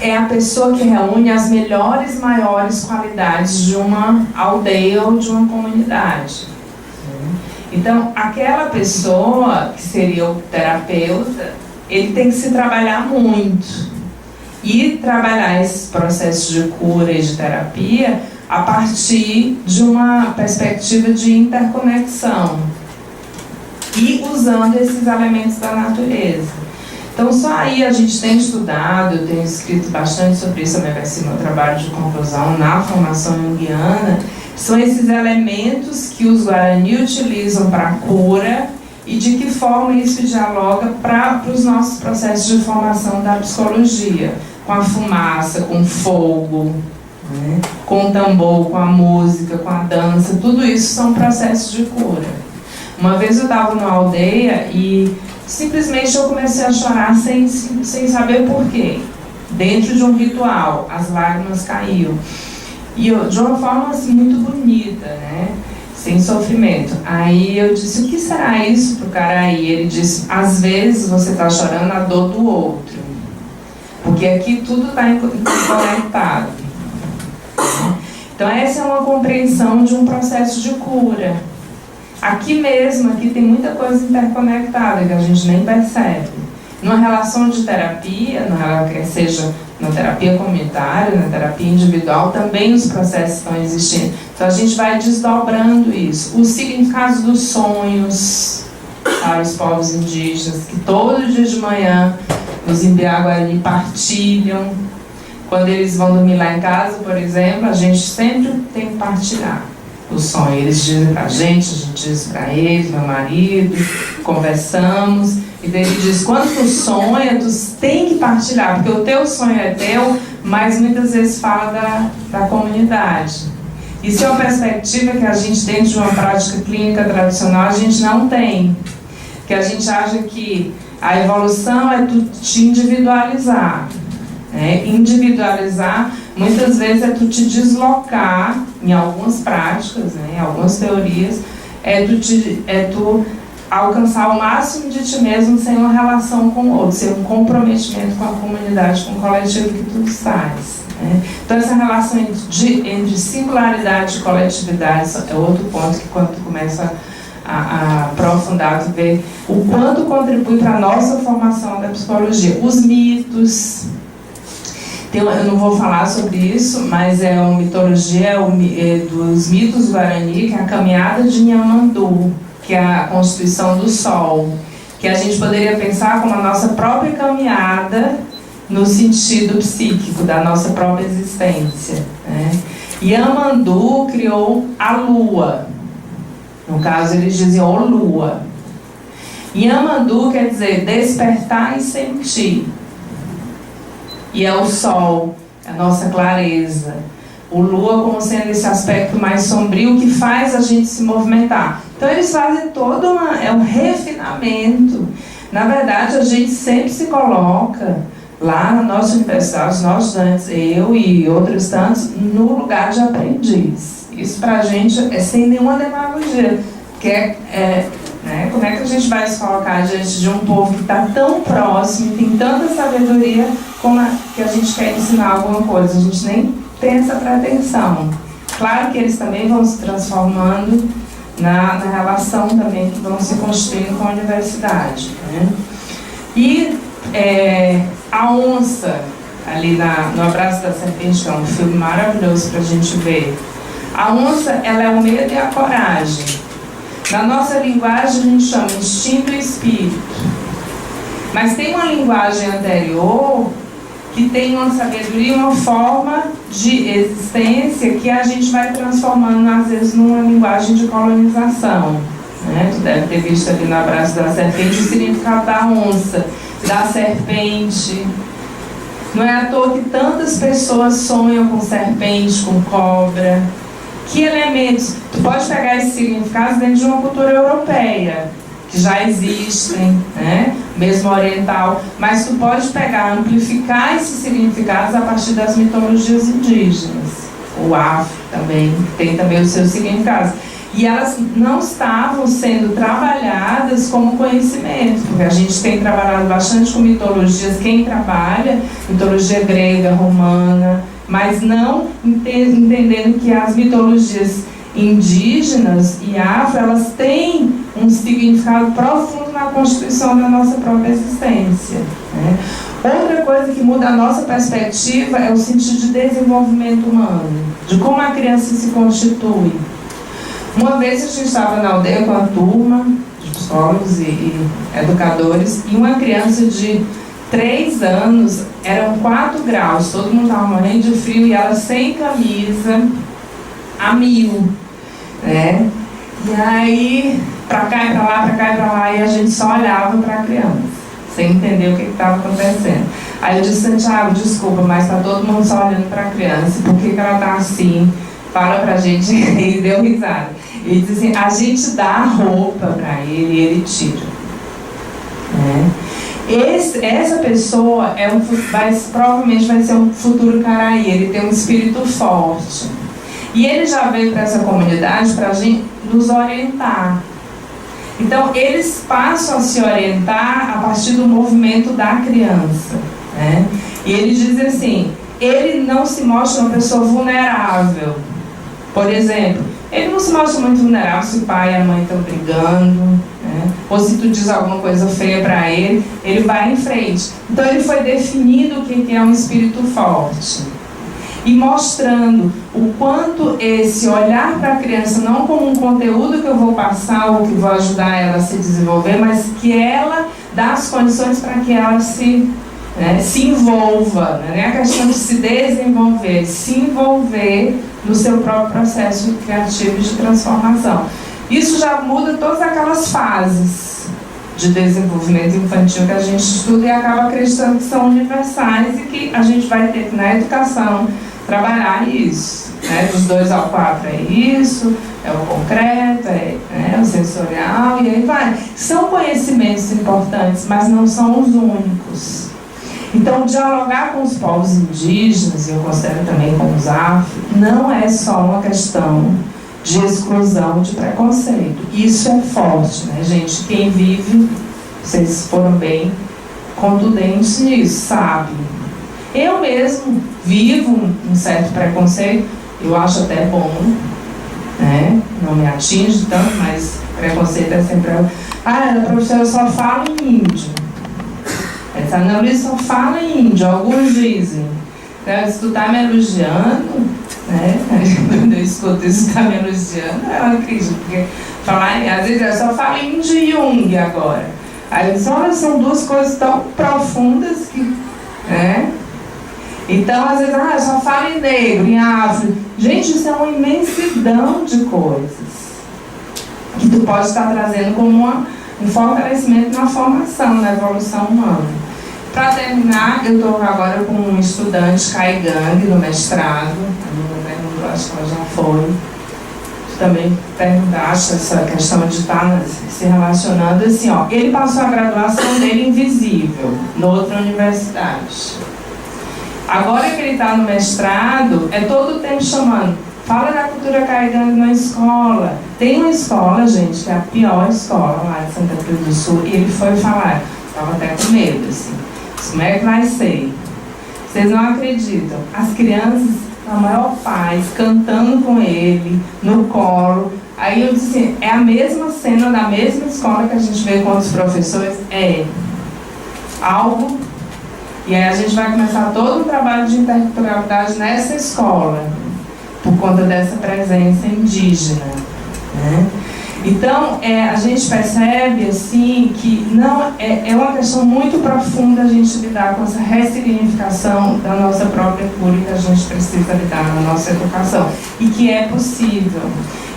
É a pessoa que reúne as melhores e maiores qualidades de uma aldeia ou de uma comunidade. Então, aquela pessoa que seria o terapeuta, ele tem que se trabalhar muito. E trabalhar esses processos de cura e de terapia a partir de uma perspectiva de interconexão e usando esses elementos da natureza. Então, só aí a gente tem estudado, eu tenho escrito bastante sobre isso, também vai ser meu trabalho de conclusão na formação junguiana, são esses elementos que os Guarani utilizam para a cura e de que forma isso dialoga para os nossos processos de formação da psicologia, com a fumaça, com o fogo, né? Com o tambor, com a música, com a dança, tudo isso são processos de cura. Uma vez eu estava numa aldeia e simplesmente eu comecei a chorar sem saber porquê. Dentro de um ritual, as lágrimas caíam. E eu, de uma forma assim, muito bonita, né? Sem sofrimento. Aí eu disse, o que será isso para o Caraí? Ele disse, às vezes você está chorando a dor do outro. Porque aqui tudo está conectado. Então essa é uma compreensão de um processo de cura. Aqui mesmo, aqui tem muita coisa interconectada que a gente nem percebe. Numa relação de terapia, seja na terapia comunitária, na terapia individual, também os processos estão existindo. Então a gente vai desdobrando isso. Os significados dos sonhos para os povos indígenas, que todo dia de manhã os Imbiá-Guarani partilham. Quando eles vão dormir lá em casa, por exemplo, a gente sempre tem que partilhar o sonho. Eles dizem pra gente, a gente diz pra eles, meu marido, conversamos, e daí ele diz, quando tu sonha, tu tem que partilhar, porque o teu sonho é teu, mas muitas vezes fala da comunidade. Isso é uma perspectiva que a gente, dentro de uma prática clínica tradicional, a gente não tem. Que a gente acha que a evolução é tu te individualizar. Né? Individualizar, muitas vezes, é tu te deslocar, em algumas práticas, né? Em algumas teorias, é tu alcançar o máximo de ti mesmo sem uma relação com o outro, sem um comprometimento com a comunidade, com o coletivo que tu estás. Né? Então essa relação entre singularidade e coletividade é outro ponto que quando tu começa a aprofundar, tu vê o quanto contribui para a nossa formação da psicologia. Os mitos, eu não vou falar sobre isso, mas é uma mitologia dos mitos Guarani, que é a caminhada de Nhamandu, que é a constituição do sol, que a gente poderia pensar como a nossa própria caminhada no sentido psíquico da nossa própria existência. Né? Nhamandu criou a lua. No caso, eles diziam o lua. Nhamandu quer dizer despertar e sentir. E é o sol, a nossa clareza. O lua como sendo esse aspecto mais sombrio que faz a gente se movimentar. Então eles fazem todo um refinamento. Na verdade, a gente sempre se coloca lá na nossa universidade, nós estudantes, eu e outros tantos, no lugar de aprendiz. Isso pra gente é sem nenhuma demagogia. Porque né, como é que a gente vai se colocar diante de um povo que está tão próximo, tem tanta sabedoria, como que a gente quer ensinar alguma coisa? A gente nem tem essa pretensão. Claro que eles também vão se transformando na relação também que vão se construindo com a universidade. Né? E a onça, ali no Abraço da Serpente, que é um filme maravilhoso para a gente ver. A onça, ela é o medo e a coragem. Na nossa linguagem, a gente chama instinto e espírito. Mas tem uma linguagem anterior que tem uma sabedoria, uma forma de existência que a gente vai transformando, às vezes, numa linguagem de colonização. Né? Tu deve ter visto ali no Abraço da Serpente o significado da onça, da serpente. Não é à toa que tantas pessoas sonham com serpente, com cobra. Que elementos? Tu pode pegar esses significados dentro de uma cultura europeia, que já existem, né? Mesmo oriental, mas tu pode pegar, amplificar esses significados a partir das mitologias indígenas. O afro também tem também os seus significados. E elas não estavam sendo trabalhadas como conhecimento, porque a gente tem trabalhado bastante com mitologias, quem trabalha, mitologia grega, romana, mas não entendendo que as mitologias indígenas e afro, elas têm um significado profundo na constituição da nossa própria existência. Né? Outra coisa que muda a nossa perspectiva é o sentido de desenvolvimento humano, de como a criança se constitui. Uma vez a gente estava na aldeia com a turma de psicólogos e educadores, e uma criança de 3 anos, eram 4 graus, todo mundo estava morrendo de frio, e ela sem camisa, a 1000, né? E aí, pra cá e pra lá, pra cá e pra lá, e a gente só olhava para a criança, sem entender o que estava acontecendo. Aí eu disse: Santiago, desculpa, mas tá todo mundo só olhando para a criança, por que ela tá assim? Fala pra gente. E deu risada. Ele disse assim: a gente dá a roupa para ele e ele tira. Né? Essa pessoa provavelmente vai ser um futuro Caraí, ele tem um espírito forte. E ele já veio para essa comunidade para a gente nos orientar. Então, eles passam a se orientar a partir do movimento da criança. Né? E ele diz assim: ele não se mostra uma pessoa vulnerável. Por exemplo, ele não se mostra muito vulnerável se o pai e a mãe estão brigando, né? Ou se tu diz alguma coisa feia para ele, ele vai em frente. Então ele foi definindo o que é um espírito forte. E mostrando o quanto esse olhar para a criança não como um conteúdo que eu vou passar ou que vou ajudar ela a se desenvolver, mas que ela dá as condições para que ela se envolva, não é a questão de se desenvolver, se envolver no seu próprio processo criativo de transformação. Isso já muda todas aquelas fases de desenvolvimento infantil que a gente estuda e acaba acreditando que são universais e que a gente vai ter que, na educação, trabalhar isso. Né? Dos 2 ao 4 é isso, é o concreto, é o sensorial, e aí vai. São conhecimentos importantes, mas não são os únicos. Então, dialogar com os povos indígenas, e eu considero também com os afro, não é só uma questão de exclusão, de preconceito. Isso é forte, né, gente? Quem vive, vocês foram bem contundentes nisso, sabe? Eu mesmo vivo um certo preconceito, eu acho até bom, né? Não me atinge tanto, mas preconceito é sempre... a professora só fala em índio. Essa Ana Luísa só fala em índio, alguns dizem. Então, se tu tá me elogiando, né? Quando eu escuto isso, tá me elogiando, eu acredito, porque às vezes eu só falo em índio e Jung agora. Aí eu disse: olha, são 2 coisas tão profundas que... né? Então, às vezes, eu só falo em negro, em afro. Gente, isso é uma imensidão de coisas que tu pode estar trazendo como um fortalecimento na formação, na evolução humana. Para terminar, eu estou agora com um estudante, Caigang, no mestrado. A minha pergunta, acho que ela já foi. Também perguntaste essa questão de estar se relacionando. Assim, ó, ele passou a graduação dele invisível, noutra universidade. Agora que ele está no mestrado, é todo o tempo chamando: fala da cultura Caigang na escola. Tem uma escola, gente, que é a pior escola lá de Santa Cruz do Sul, e ele foi falar, estava até com medo, assim: como é que vai ser? Vocês não acreditam. As crianças, a maior paz, cantando com ele, no colo. Aí eu disse assim: é a mesma cena da mesma escola que a gente vê com os professores? É algo E aí a gente vai começar todo um trabalho de interculturalidade nessa escola, por conta dessa presença indígena, né? Então, a gente percebe assim, que não, é uma questão muito profunda a gente lidar com essa ressignificação da nossa própria cura que a gente precisa lidar na nossa educação, e que é possível.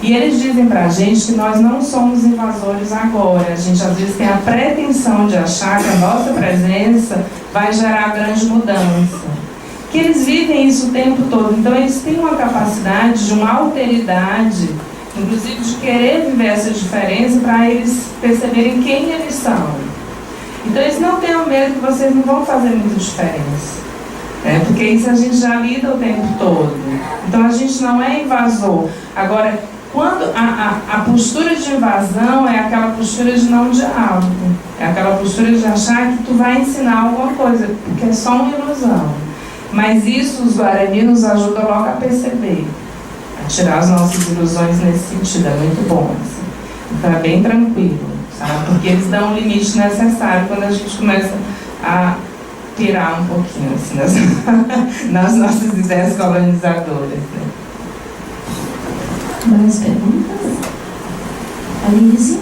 E eles dizem pra gente que nós não somos invasores agora. A gente às vezes tem a pretensão de achar que a nossa presença vai gerar grande mudança. Que eles vivem isso o tempo todo. Então eles têm uma capacidade de uma alteridade, inclusive de querer viver essa diferença para eles perceberem quem eles são. Então eles não tenham medo que vocês não vão fazer muita diferença. Porque isso a gente já lida o tempo todo. Então a gente não é invasor. Agora, quando a postura de invasão é aquela postura de não diálogo, é aquela postura de achar que tu vai ensinar alguma coisa, porque é só uma ilusão. Mas isso os Guarani nos ajudam logo a perceber, a tirar as nossas ilusões nesse sentido, é muito bom. Assim. Então é bem tranquilo, sabe? Porque eles dão o limite necessário quando a gente começa a pirar um pouquinho assim, nas nossas ideias colonizadoras. Né? Mais perguntas? Alice?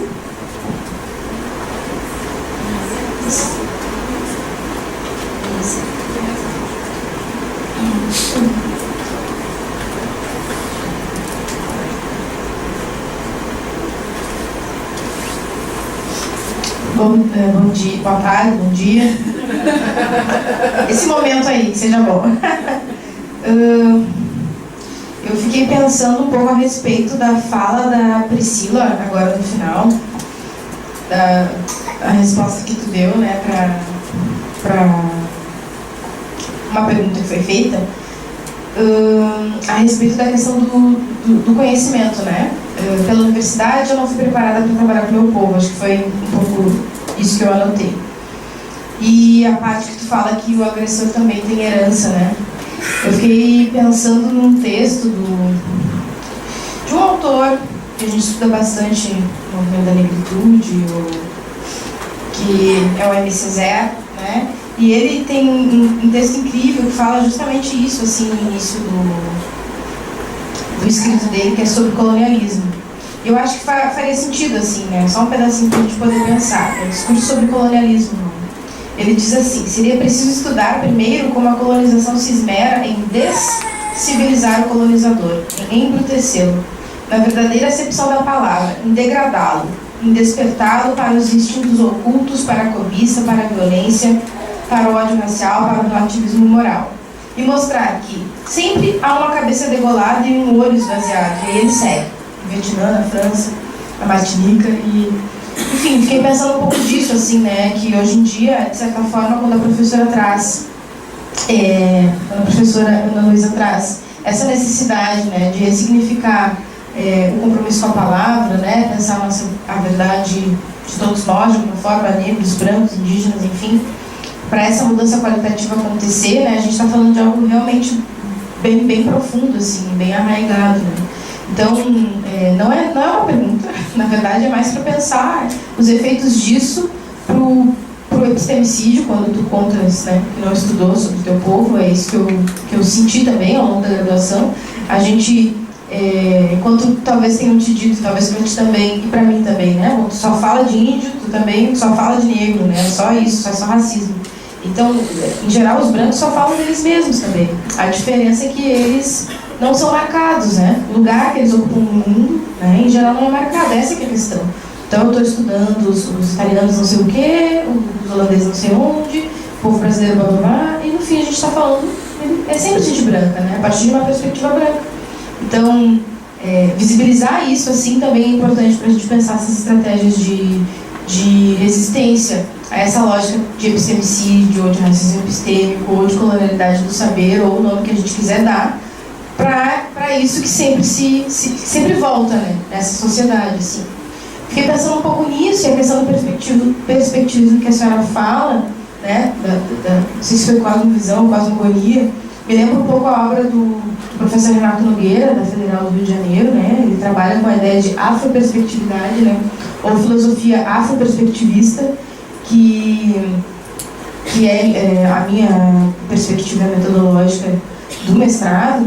Bom dia, boa tarde, bom dia. Esse momento aí, que seja bom. Eu fiquei pensando um pouco a respeito da fala da Priscila, agora no final, da resposta que tu deu, né, para uma pergunta que foi feita, a respeito da questão do conhecimento, né? Pela universidade eu não fui preparada para trabalhar com o meu povo, acho que foi um pouco isso que eu anotei. E a parte que tu fala que o agressor também tem herança, né? Eu fiquei pensando num texto de um autor que a gente estuda bastante no movimento da negritude, que é o MC Zé, né? E ele tem um texto incrível que fala justamente isso, assim, no início do escrito dele, que é sobre colonialismo. Eu acho que faria sentido, assim, né? Só um pedacinho para a gente poder pensar. É um discurso sobre colonialismo. Ele diz assim: seria preciso estudar primeiro como a colonização se esmera em descivilizar o colonizador, em embrutecê-lo, na verdadeira acepção da palavra, em degradá-lo, em despertá-lo para os instintos ocultos, para a cobiça, para a violência, para o ódio racial, para o relativismo moral. E mostrar que sempre há uma cabeça degolada e um olho esvaziado. E aí ele segue. O Vietnã, a França, a Martinica e... Enfim, fiquei pensando um pouco disso, assim, né? Que hoje em dia, de certa forma, quando a professora traz... quando a professora Ana Luísa traz essa necessidade, né, de ressignificar o compromisso com a palavra, né? Pensar a verdade de todos nós, de alguma forma, negros, brancos, indígenas, enfim... Para essa mudança qualitativa acontecer, né, a gente está falando de algo realmente bem profundo, assim, bem arraigado, né? Então, não é uma pergunta, na verdade é mais para pensar os efeitos disso pro epistemicídio, quando tu contas, né, que não estudou sobre o teu povo, é isso que eu senti também ao longo da graduação. A gente, enquanto talvez tenham te dito, talvez para ti também, e para mim também, né, tu só fala de índio, tu também só fala de negro, né, só isso, só racismo. Então, em geral, os brancos só falam deles mesmos também. A diferença é que eles não são marcados, né? O lugar que eles ocupam no mundo, né, em geral, não é marcado. Essa que é a questão. Então, eu estou estudando os italianos não sei o quê, os holandeses não sei onde, o povo brasileiro blá blá blá, e no fim a gente está falando, é sempre gente branca, né? A partir de uma perspectiva branca. Então, visibilizar isso, assim, também é importante para a gente pensar essas estratégias de resistência a essa lógica de epistemicídio, ou de racismo epistêmico, ou de colonialidade do saber, ou o nome que a gente quiser dar, para isso que sempre volta, né, nessa sociedade, assim. Fiquei pensando um pouco nisso, e a questão do perspectivismo que a senhora fala, né, não sei se foi cosmovisão, cosmogonia, me lembra um pouco a obra do professor Renato Nogueira, da Federal do Rio de Janeiro, né, ele trabalha com a ideia de afroperspectividade, né, ou filosofia afroperspectivista, que que é a minha perspectiva metodológica do mestrado,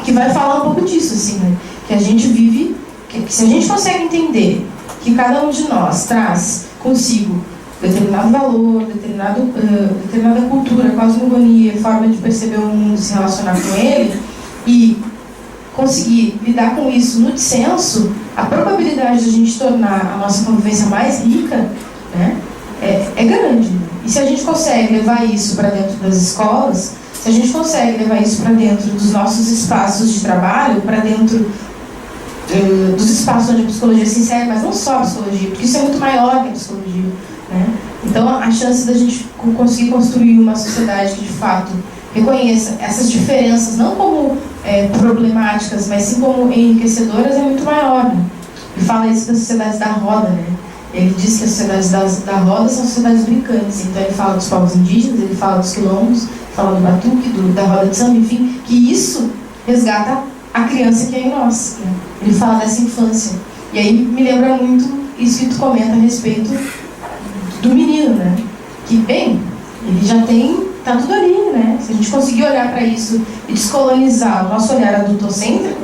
que vai falar um pouco disso, assim, né? Que a gente vive, que se a gente consegue entender que cada um de nós traz consigo determinado valor, determinada cultura, cosmogonia, forma de perceber o mundo, se relacionar com ele, e conseguir lidar com isso no dissenso, a probabilidade de a gente tornar a nossa convivência mais rica, né, é grande. E se a gente consegue levar isso para dentro das escolas, se a gente consegue levar isso para dentro dos nossos espaços de trabalho, para dentro dos espaços onde a psicologia se insere, mas não só a psicologia, porque isso é muito maior que a psicologia, né? Então, a chance da gente conseguir construir uma sociedade que, de fato, reconheça essas diferenças, não como problemáticas, mas sim como enriquecedoras, é muito maior, né? Ele fala isso das sociedades da roda, né? Ele diz que as sociedades da roda são sociedades brincantes. Então, ele fala dos povos indígenas, ele fala dos quilombos, fala do batuque, da roda de samba, enfim, que isso resgata a criança que é em nós, né? Ele fala dessa infância. E aí me lembra muito isso que tu comenta a respeito do menino, né? Que, bem, ele já tem, tá tudo ali, né? Se a gente conseguir olhar para isso e descolonizar o nosso olhar adultocêntrico,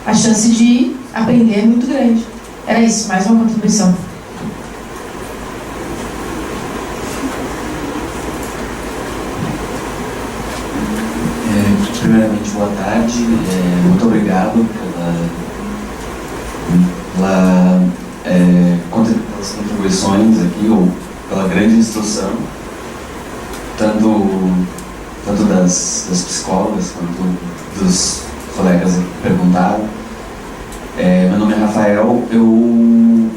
a chance de aprender é muito grande. Era isso, mais uma contribuição. Primeiramente, boa tarde. Muito obrigado pelas contribuições aqui, ou pela grande instrução, tanto das psicólogas quanto dos colegas que perguntaram. Meu nome é Rafael. Eu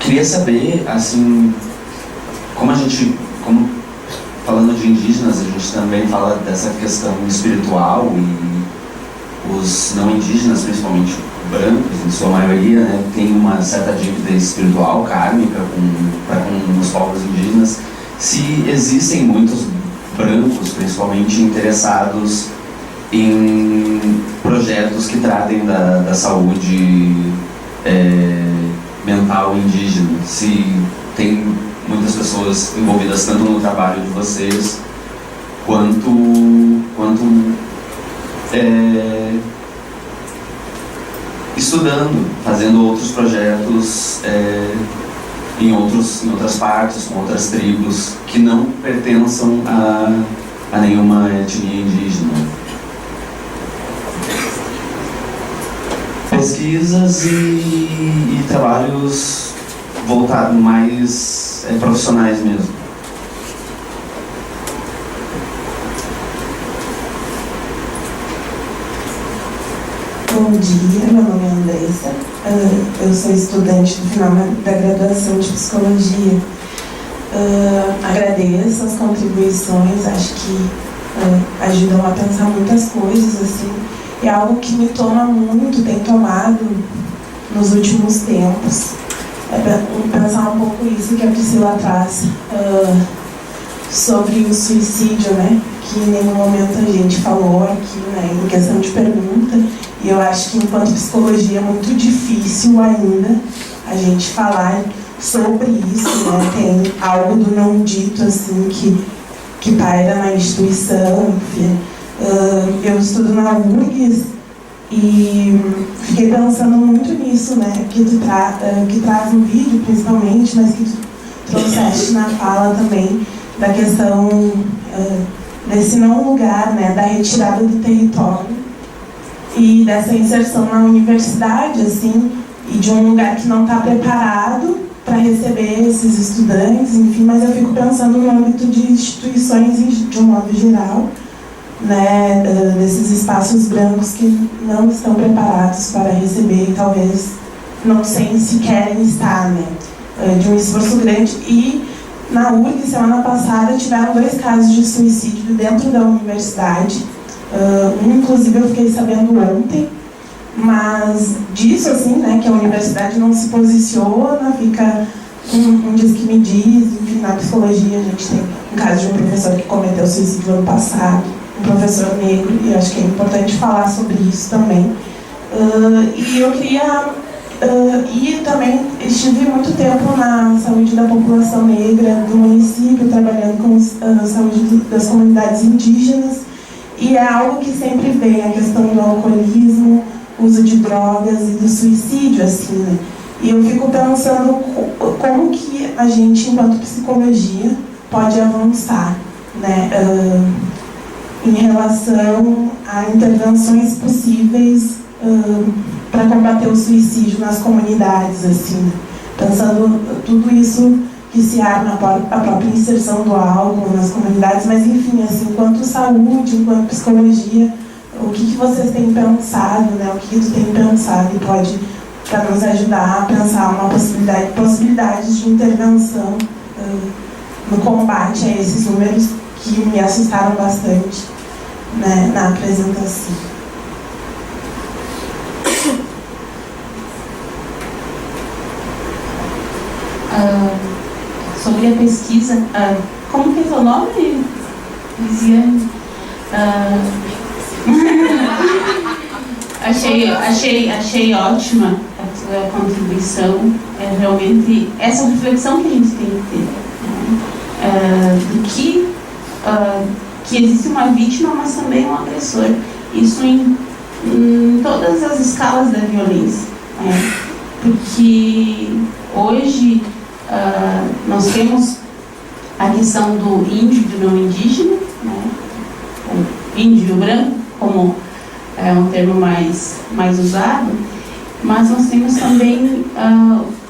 queria saber, assim, falando de indígenas, a gente também fala dessa questão espiritual, e os não indígenas, principalmente brancos, em sua maioria, né, tem uma certa dívida espiritual, kármica, com os povos indígenas. Se existem muitos brancos, principalmente, interessados em projetos que tratem da saúde mental indígena, se tem muitas pessoas envolvidas tanto no trabalho de vocês quanto estudando, fazendo outros projetos em outras partes, com outras tribos que não pertençam a nenhuma etnia indígena. Pesquisas e trabalhos voltados mais profissionais mesmo. Bom dia, meu nome é Andressa. Eu sou estudante do final da graduação de psicologia. Agradeço as contribuições, acho que ajudam a pensar muitas coisas, assim. É algo que me toma muito, tem tomado nos últimos tempos. Pensar um pouco isso que a Priscila traz sobre o suicídio, né? Que em nenhum momento a gente falou aqui, né, em questão de pergunta. E eu acho que enquanto psicologia é muito difícil ainda a gente falar sobre isso, né? Tem algo do não dito, assim, que paira na instituição, enfim. Eu estudo na URGS e fiquei pensando muito nisso, né? Que traz no vídeo, principalmente, mas que tu trouxeste na fala também, da questão desse não lugar, né? Da retirada do território e dessa inserção na universidade, assim, e de um lugar que não está preparado para receber esses estudantes, enfim, mas eu fico pensando no âmbito de instituições de um modo geral, né, desses espaços brancos que não estão preparados para receber e talvez não sei se querem estar, né, de um esforço grande. E na URG, semana passada, tiveram 2 casos de suicídio dentro da universidade. Inclusive eu fiquei sabendo ontem, mas disso, assim, né, que a universidade não se posiciona, fica um diz que me diz, enfim, na psicologia a gente tem um caso de um professor que cometeu suicídio no ano passado, um professor negro, e acho que é importante falar sobre isso também. E eu queria E também estive muito tempo na saúde da população negra do município, trabalhando com a saúde das comunidades indígenas, e é algo que sempre vem, a questão do alcoolismo, uso de drogas e do suicídio, assim, né? E eu fico pensando como que a gente, enquanto psicologia, pode avançar, né, em relação a intervenções possíveis para combater o suicídio nas comunidades, assim, pensando tudo isso que se arma a própria inserção do álcool nas comunidades, mas enfim, assim, enquanto saúde, enquanto psicologia, o que vocês têm pensado, né, o que tu tem pensado e pode para nos ajudar a pensar uma possibilidades de intervenção no combate a esses números que me assustaram bastante, né, na apresentação. Sobre a pesquisa, como que é o nome, Lisiane? Achei ótima a tua contribuição. É realmente essa reflexão que a gente tem que ter, né? Que existe uma vítima, mas também um agressor. Isso em todas as escalas da violência, né? Porque hoje nós temos a questão do índio e do não indígena, né? O índio branco, como é um termo mais usado, mas nós temos também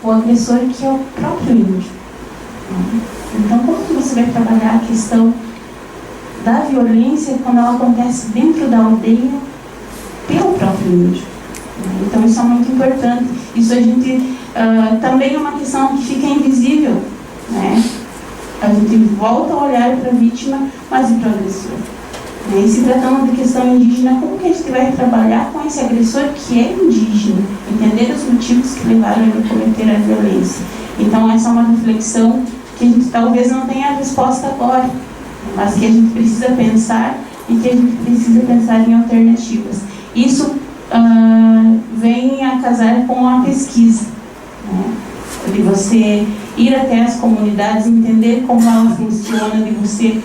o agressor, que é o próprio índio. Então, como que você vai trabalhar a questão da violência quando ela acontece dentro da aldeia pelo próprio índio? Então, isso é muito importante. Isso a gente também é uma questão que fica invisível, né? A gente volta a olhar para a vítima, mas e para o agressor? E se tratando de questão indígena, como que a gente vai trabalhar com esse agressor que é indígena? Entender os motivos que levaram ele a cometer a violência. Então, essa é uma reflexão que a gente talvez não tenha a resposta agora, mas que a gente precisa pensar e que a gente precisa pensar em alternativas. Isso vem a casar com a pesquisa, né? De você ir até as comunidades, entender como ela funciona, de você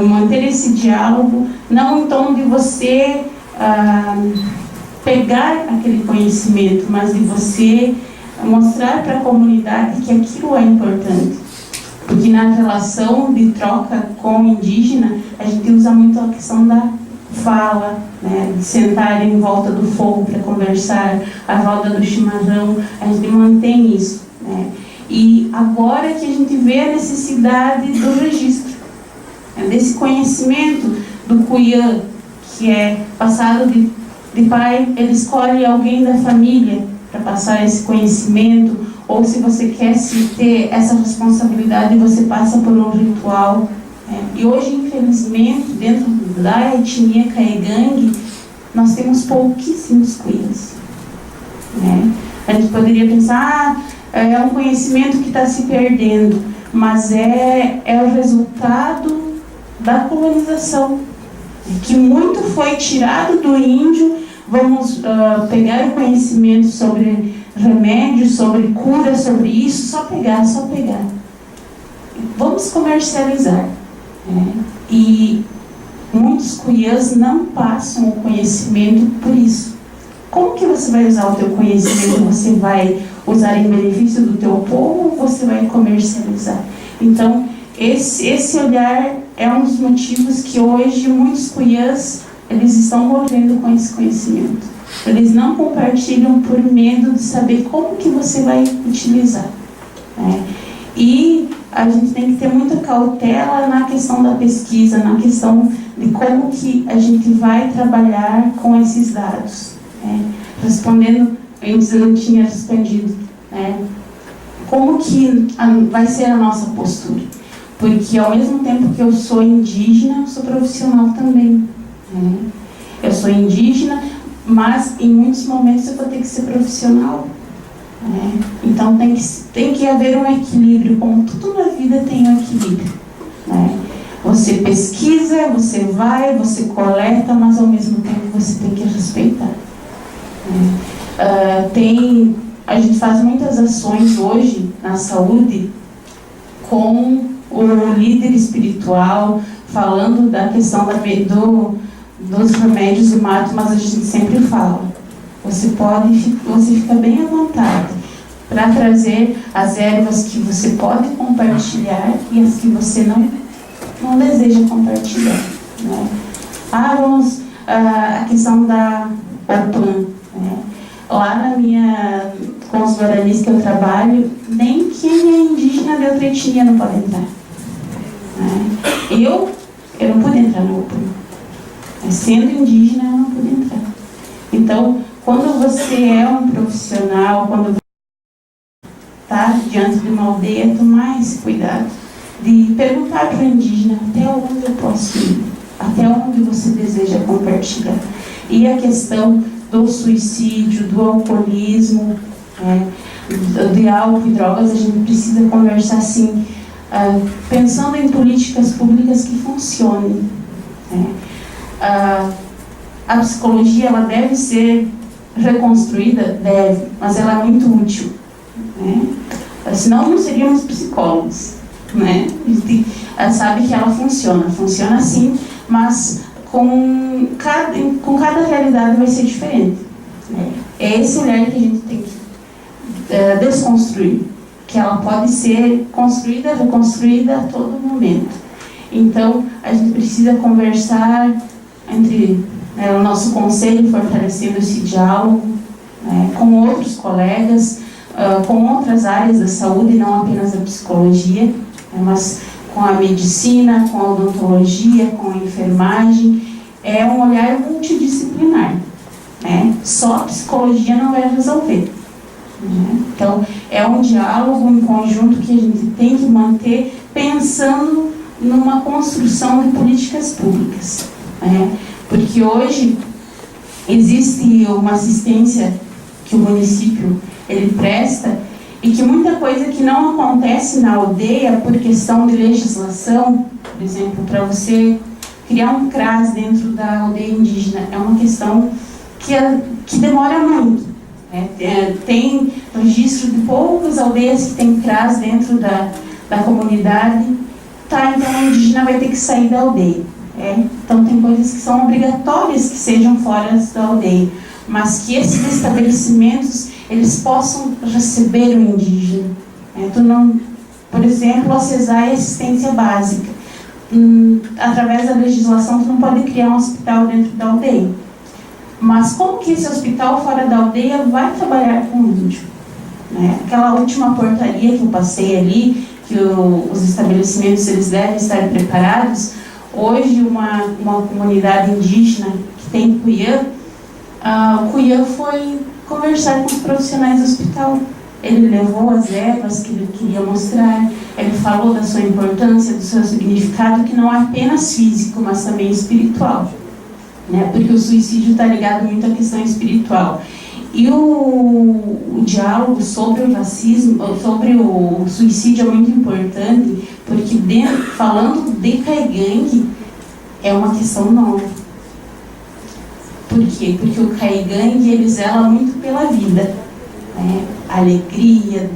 manter esse diálogo, não em tom de você pegar aquele conhecimento, mas de você mostrar para a comunidade que aquilo é importante. Porque na relação de troca com o indígena, a gente usa muito a questão da fala, né, de sentar em volta do fogo para conversar, a roda do chimarrão, a gente mantém isso, né? E agora que a gente vê a necessidade do registro, né, desse conhecimento do cuiã, que é passado de pai, ele escolhe alguém da família para passar esse conhecimento, ou se você quer ter essa responsabilidade, você passa por um ritual. E hoje, infelizmente, dentro da etnia Caigangue, nós temos pouquíssimos cuias, né? A gente poderia pensar, é um conhecimento que está se perdendo, mas é o resultado da colonização, que muito foi tirado do índio. Vamos pegar o conhecimento sobre remédios, sobre cura, sobre isso, só pegar. Vamos comercializar. E muitos cuiãs não passam o conhecimento por isso. Como que você vai usar o teu conhecimento? Você vai usar em benefício do teu povo ou você vai comercializar? Então, esse olhar é um dos motivos que hoje muitos cuiãs, eles estão morrendo com esse conhecimento. Eles não compartilham por medo de saber como que você vai utilizar, né? E a gente tem que ter muita cautela na questão da pesquisa, na questão de como que a gente vai trabalhar com esses dados, né? Respondendo, antes eu não tinha respondido, né? Como que vai ser a nossa postura? Porque ao mesmo tempo que eu sou indígena, eu sou profissional também, né? Eu sou indígena, mas em muitos momentos eu vou ter que ser profissional, né? Então tem que haver um equilíbrio, como tudo na vida tem um equilíbrio, né? Você pesquisa, você vai, você coleta, mas ao mesmo tempo você tem que respeitar, né? Tem a gente faz muitas ações hoje na saúde com o líder espiritual, falando da questão dos remédios do mato, mas a gente sempre fala, você fica bem à vontade para trazer as ervas que você pode compartilhar e as que você não deseja compartilhar, né? A questão da PAN, né? Lá com os guaranis que eu trabalho, nem quem é indígena de outra etnia não pode entrar, né? Eu não pude entrar no UPA, mas sendo indígena eu não pude entrar. Então, quando você é um profissional, quando você está diante de uma aldeia, tomar esse cuidado de perguntar para o indígena até onde eu posso ir, até onde você deseja compartilhar. E a questão do suicídio, do alcoolismo, de álcool e drogas, a gente precisa conversar assim, pensando em políticas públicas que funcionem, né? A psicologia, ela deve ser reconstruída? Deve, mas ela é muito útil, né? Senão não seríamos psicólogos, né? A gente sabe que ela funciona sim, mas com cada realidade vai ser diferente, né? É esse olhar que a gente tem que desconstruir, que ela pode ser construída, reconstruída a todo momento. Então, a gente precisa conversar entre o nosso conselho, fortalecendo esse diálogo com outros colegas, com outras áreas da saúde, não apenas a psicologia, mas com a medicina, com a odontologia, com a enfermagem. É um olhar multidisciplinar, né? Só a psicologia não vai resolver, né? Então, é um diálogo em conjunto que a gente tem que manter pensando numa construção de políticas públicas, né? Porque hoje existe uma assistência que o município ele presta e que muita coisa que não acontece na aldeia por questão de legislação, por exemplo, para você criar um CRAS dentro da aldeia indígena, é uma questão que demora muito, né? Tem registro de poucas aldeias que tem CRAS dentro da comunidade, então o indígena vai ter que sair da aldeia. Então tem coisas que são obrigatórias que sejam fora da aldeia, mas que esses estabelecimentos eles possam receber o indígena. Por exemplo, a cesárea e assistência básica. Através da legislação, tu não pode criar um hospital dentro da aldeia. Mas como que esse hospital fora da aldeia vai trabalhar com o índio? Aquela última portaria que eu passei ali, que os estabelecimentos eles devem estar preparados. Hoje, uma comunidade indígena que tem Cuiã, o Cuiã foi conversar com os profissionais do hospital. Ele levou as ervas que ele queria mostrar, ele falou da sua importância, do seu significado, que não é apenas físico, mas também espiritual, né? Porque o suicídio está ligado muito à questão espiritual. E o diálogo sobre o racismo, sobre o suicídio é muito importante, porque falando de Caigangue é uma questão nova. Por quê? Porque o Caigangue ele zela muito pela vida, né? Alegria,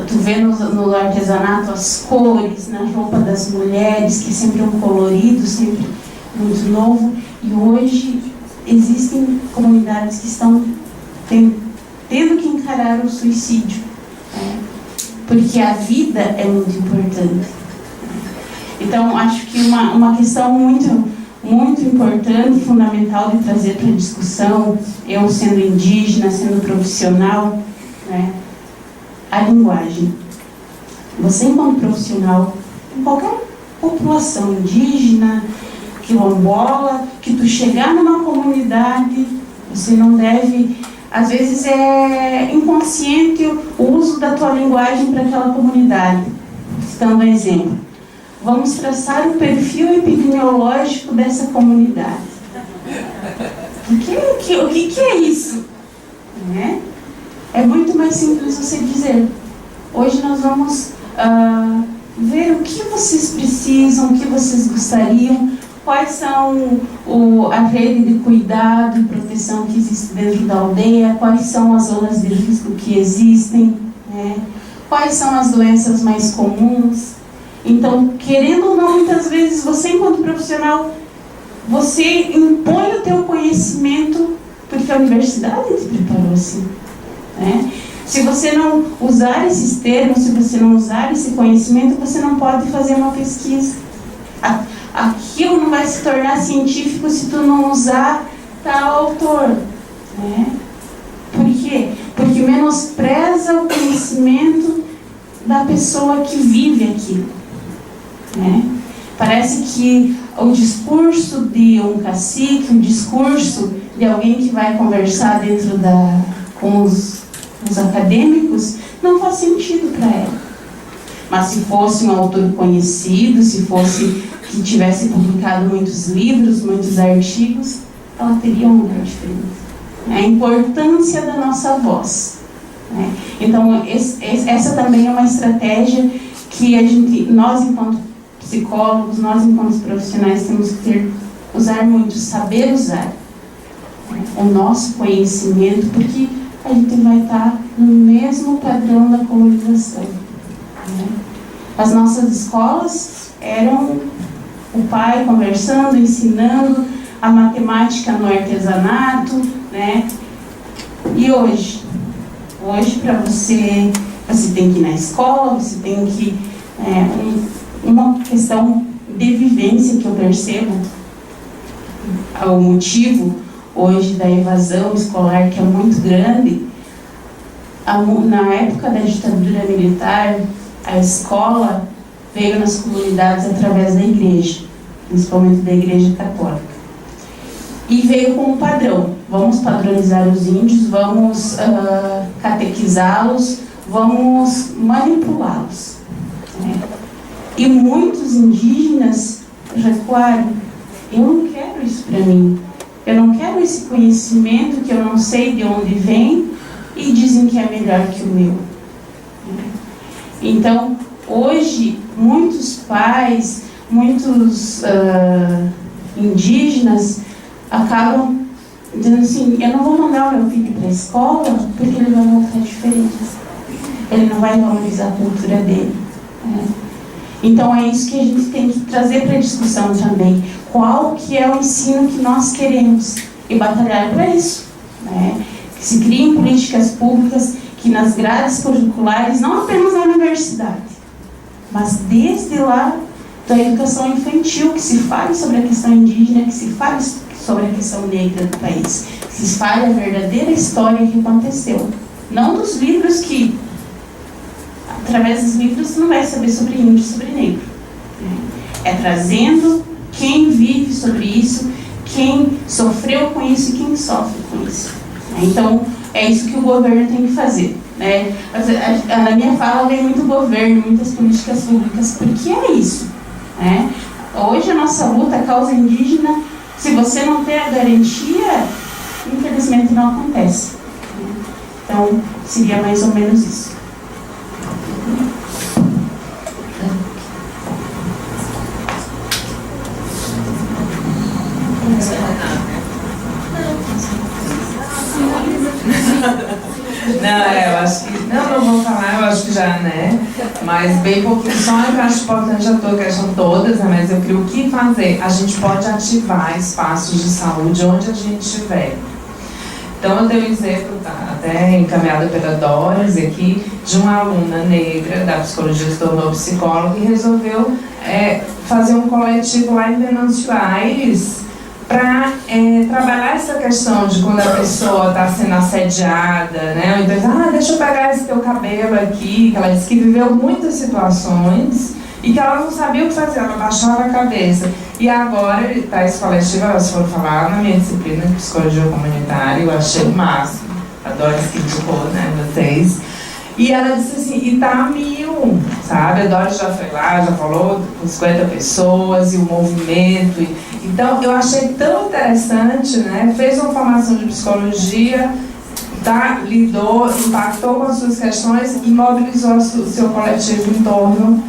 tu vê no artesanato as cores, na roupa das mulheres, que sempre é um colorido, sempre muito novo. E hoje existem comunidades que estão tendo que encarar o suicídio, né? Porque a vida é muito importante. Então, acho que uma questão muito, muito importante, fundamental de trazer para a discussão, eu sendo indígena, sendo profissional, né? A linguagem. Você, enquanto profissional, em qualquer população indígena, quilombola, que tu chegar numa comunidade, você não deve... Às vezes é inconsciente o uso da tua linguagem para aquela comunidade. Citando um exemplo. Vamos traçar o perfil epidemiológico dessa comunidade. O que é isso? Né? É muito mais simples você dizer. Hoje nós vamos ver o que vocês precisam, o que vocês gostariam, quais são a rede de cuidado e proteção que existe dentro da aldeia, quais são as zonas de risco que existem, né? Quais são as doenças mais comuns. Então, querendo ou não, muitas vezes você, enquanto profissional, você impõe o teu conhecimento porque a universidade te preparou assim, né? Se você não usar esses termos, se você não usar esse conhecimento, você não pode fazer uma pesquisa. Aquilo não vai se tornar científico se tu não usar tal autor, né? Por quê? Porque menospreza o conhecimento da pessoa que vive aquilo, né? Parece que o discurso de um cacique, o discurso de alguém que vai conversar dentro com os acadêmicos, não faz sentido para ela. Mas se fosse um autor conhecido, se fosse que tivesse publicado muitos livros, muitos artigos, ela teria um lugar diferente. A importância da nossa voz, né? Então, essa também é uma estratégia que nós enquanto psicólogos, nós enquanto profissionais temos que usar muito, saber usar, né, o nosso conhecimento, porque a gente vai estar no mesmo padrão da colonização, né? As nossas escolas eram o pai conversando, ensinando a matemática no artesanato, né? E hoje para você tem que ir na escola, você tem que uma questão de vivência que eu percebo, o motivo hoje da evasão escolar, que é muito grande. Na época da ditadura militar, a escola veio nas comunidades através da igreja, principalmente da igreja católica. E veio com um padrão: vamos padronizar os índios, vamos catequizá-los, vamos manipulá-los, né? E muitos indígenas recuaram. Eu não quero isso para mim. Eu não quero esse conhecimento que eu não sei de onde vem e dizem que é melhor que o meu. Então, hoje, muitos pais, muitos indígenas acabam dizendo assim: eu não vou mandar o meu filho para a escola porque ele vai voltar diferente. Ele não vai valorizar a cultura dele, né? Então, é isso que a gente tem que trazer para a discussão também. Qual que é o ensino que nós queremos? E batalhar para isso, né? Que se criem políticas públicas que nas grades curriculares, não apenas na universidade, mas desde lá da educação infantil, que se fale sobre a questão indígena, que se fale sobre a questão negra do país, que se fale a verdadeira história que aconteceu. Não dos livros que, através dos livros, você não vai saber sobre índio, sobre negro. É trazendo quem vive sobre isso, quem sofreu com isso e quem sofre com isso. Então, é isso que o governo tem que fazer, né? Na minha fala vem muito governo, muitas políticas públicas, porque é isso, né? Hoje a nossa luta, a causa indígena, se você não tem a garantia, infelizmente não acontece. Então, seria mais ou menos isso. Não, eu acho que... Não vou falar, eu acho que já, né? Mas bem pouquinho, só eu acho importante a tua questão todas, né? Mas eu queria o que fazer? A gente pode ativar espaços de saúde onde a gente estiver. Então, eu tenho um exemplo, tá, até encaminhado pela Doris aqui, de uma aluna negra da psicologia que se tornou psicóloga e resolveu fazer um coletivo lá em Venâncio Aires para trabalhar essa questão de quando a pessoa está sendo assediada, né? Ou então, deixa eu pegar esse teu cabelo aqui, que ela disse que viveu muitas situações e que ela não sabia o que fazer, ela baixava a cabeça. E agora, esse coletivo, elas foram falar na minha disciplina de psicologia comunitária, eu achei o máximo, adoro esse que indicou, né, vocês. E ela disse assim, e tá 1000, sabe? A Doris já foi lá, já falou com 50 pessoas e o movimento. Então, eu achei tão interessante, né? Fez uma formação de psicologia, lidou, impactou com as suas questões e mobilizou o seu coletivo em torno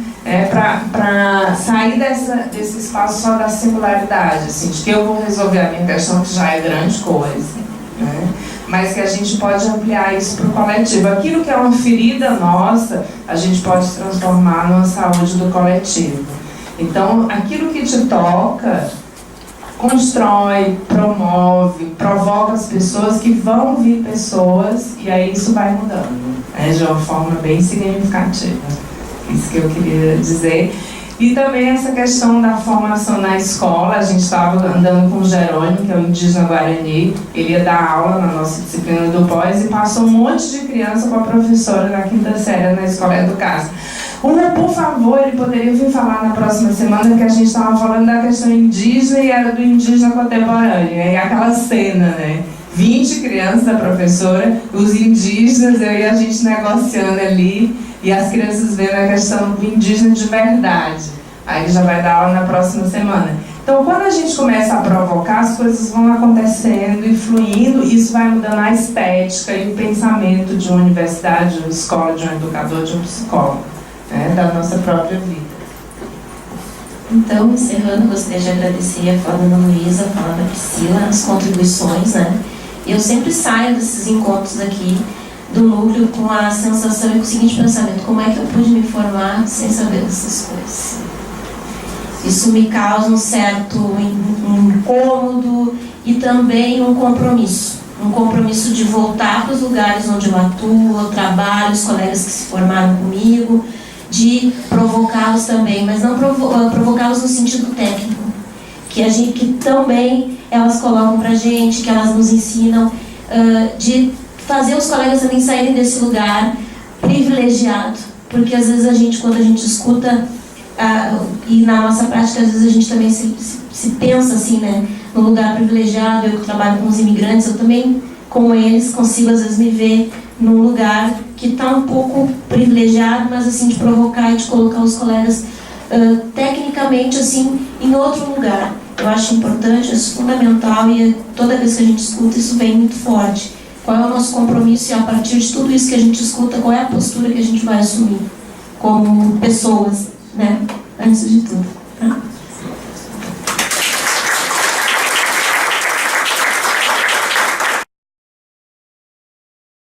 para sair desse espaço só da singularidade, assim, de que eu vou resolver a minha questão, que já é grande coisa, né? Mas que a gente pode ampliar isso para o coletivo. Aquilo que é uma ferida nossa, a gente pode transformar numa saúde do coletivo. Então, aquilo que te toca, constrói, promove, provoca as pessoas, que vão vir pessoas, e aí isso vai mudando, né, de uma forma bem significativa. Isso que eu queria dizer. E também essa questão da formação na escola. A gente estava andando com o Jerônimo, que é o indígena Guarani, ele ia dar aula na nossa disciplina do pós e passou um monte de criança com a professora na 5ª série na escola Educasa. Por favor, ele poderia vir falar na próxima semana, que a gente estava falando da questão indígena e era do indígena contemporâneo. E aquela cena, né? 20 crianças da professora, os indígenas, eu e a gente negociando ali, e as crianças vendo a questão do indígena de verdade. Aí ele já vai dar aula na próxima semana. Então, quando a gente começa a provocar, as coisas vão acontecendo e fluindo, e isso vai mudando a estética e o pensamento de uma universidade, de uma escola, de um educador, de um psicólogo, né, da nossa própria vida. Então, encerrando, gostaria de agradecer a fala da Ana Luísa, a fala da Priscila, as contribuições, né? Eu sempre saio desses encontros aqui do núcleo com a sensação e com o seguinte pensamento: como é que eu pude me formar sem saber dessas coisas? Isso me causa um certo incômodo e também um compromisso de voltar para os lugares onde eu atuo, eu trabalho, os colegas que se formaram comigo, de provocá-los também, mas não provocá-los no sentido técnico, que também elas colocam para a gente, que elas nos ensinam, de fazer os colegas também saírem desse lugar privilegiado, porque às vezes quando a gente escuta, e na nossa prática às vezes a gente também se pensa assim, né, no lugar privilegiado. Eu que trabalho com os imigrantes, eu também, como eles, consigo às vezes me ver num lugar que está um pouco privilegiado, mas assim, de provocar e de colocar os colegas tecnicamente assim, em outro lugar. Eu acho importante, isso fundamental, e toda vez que a gente escuta isso vem muito forte. Qual é o nosso compromisso, e a partir de tudo isso que a gente escuta, qual é a postura que a gente vai assumir como pessoas, né? Antes de tudo.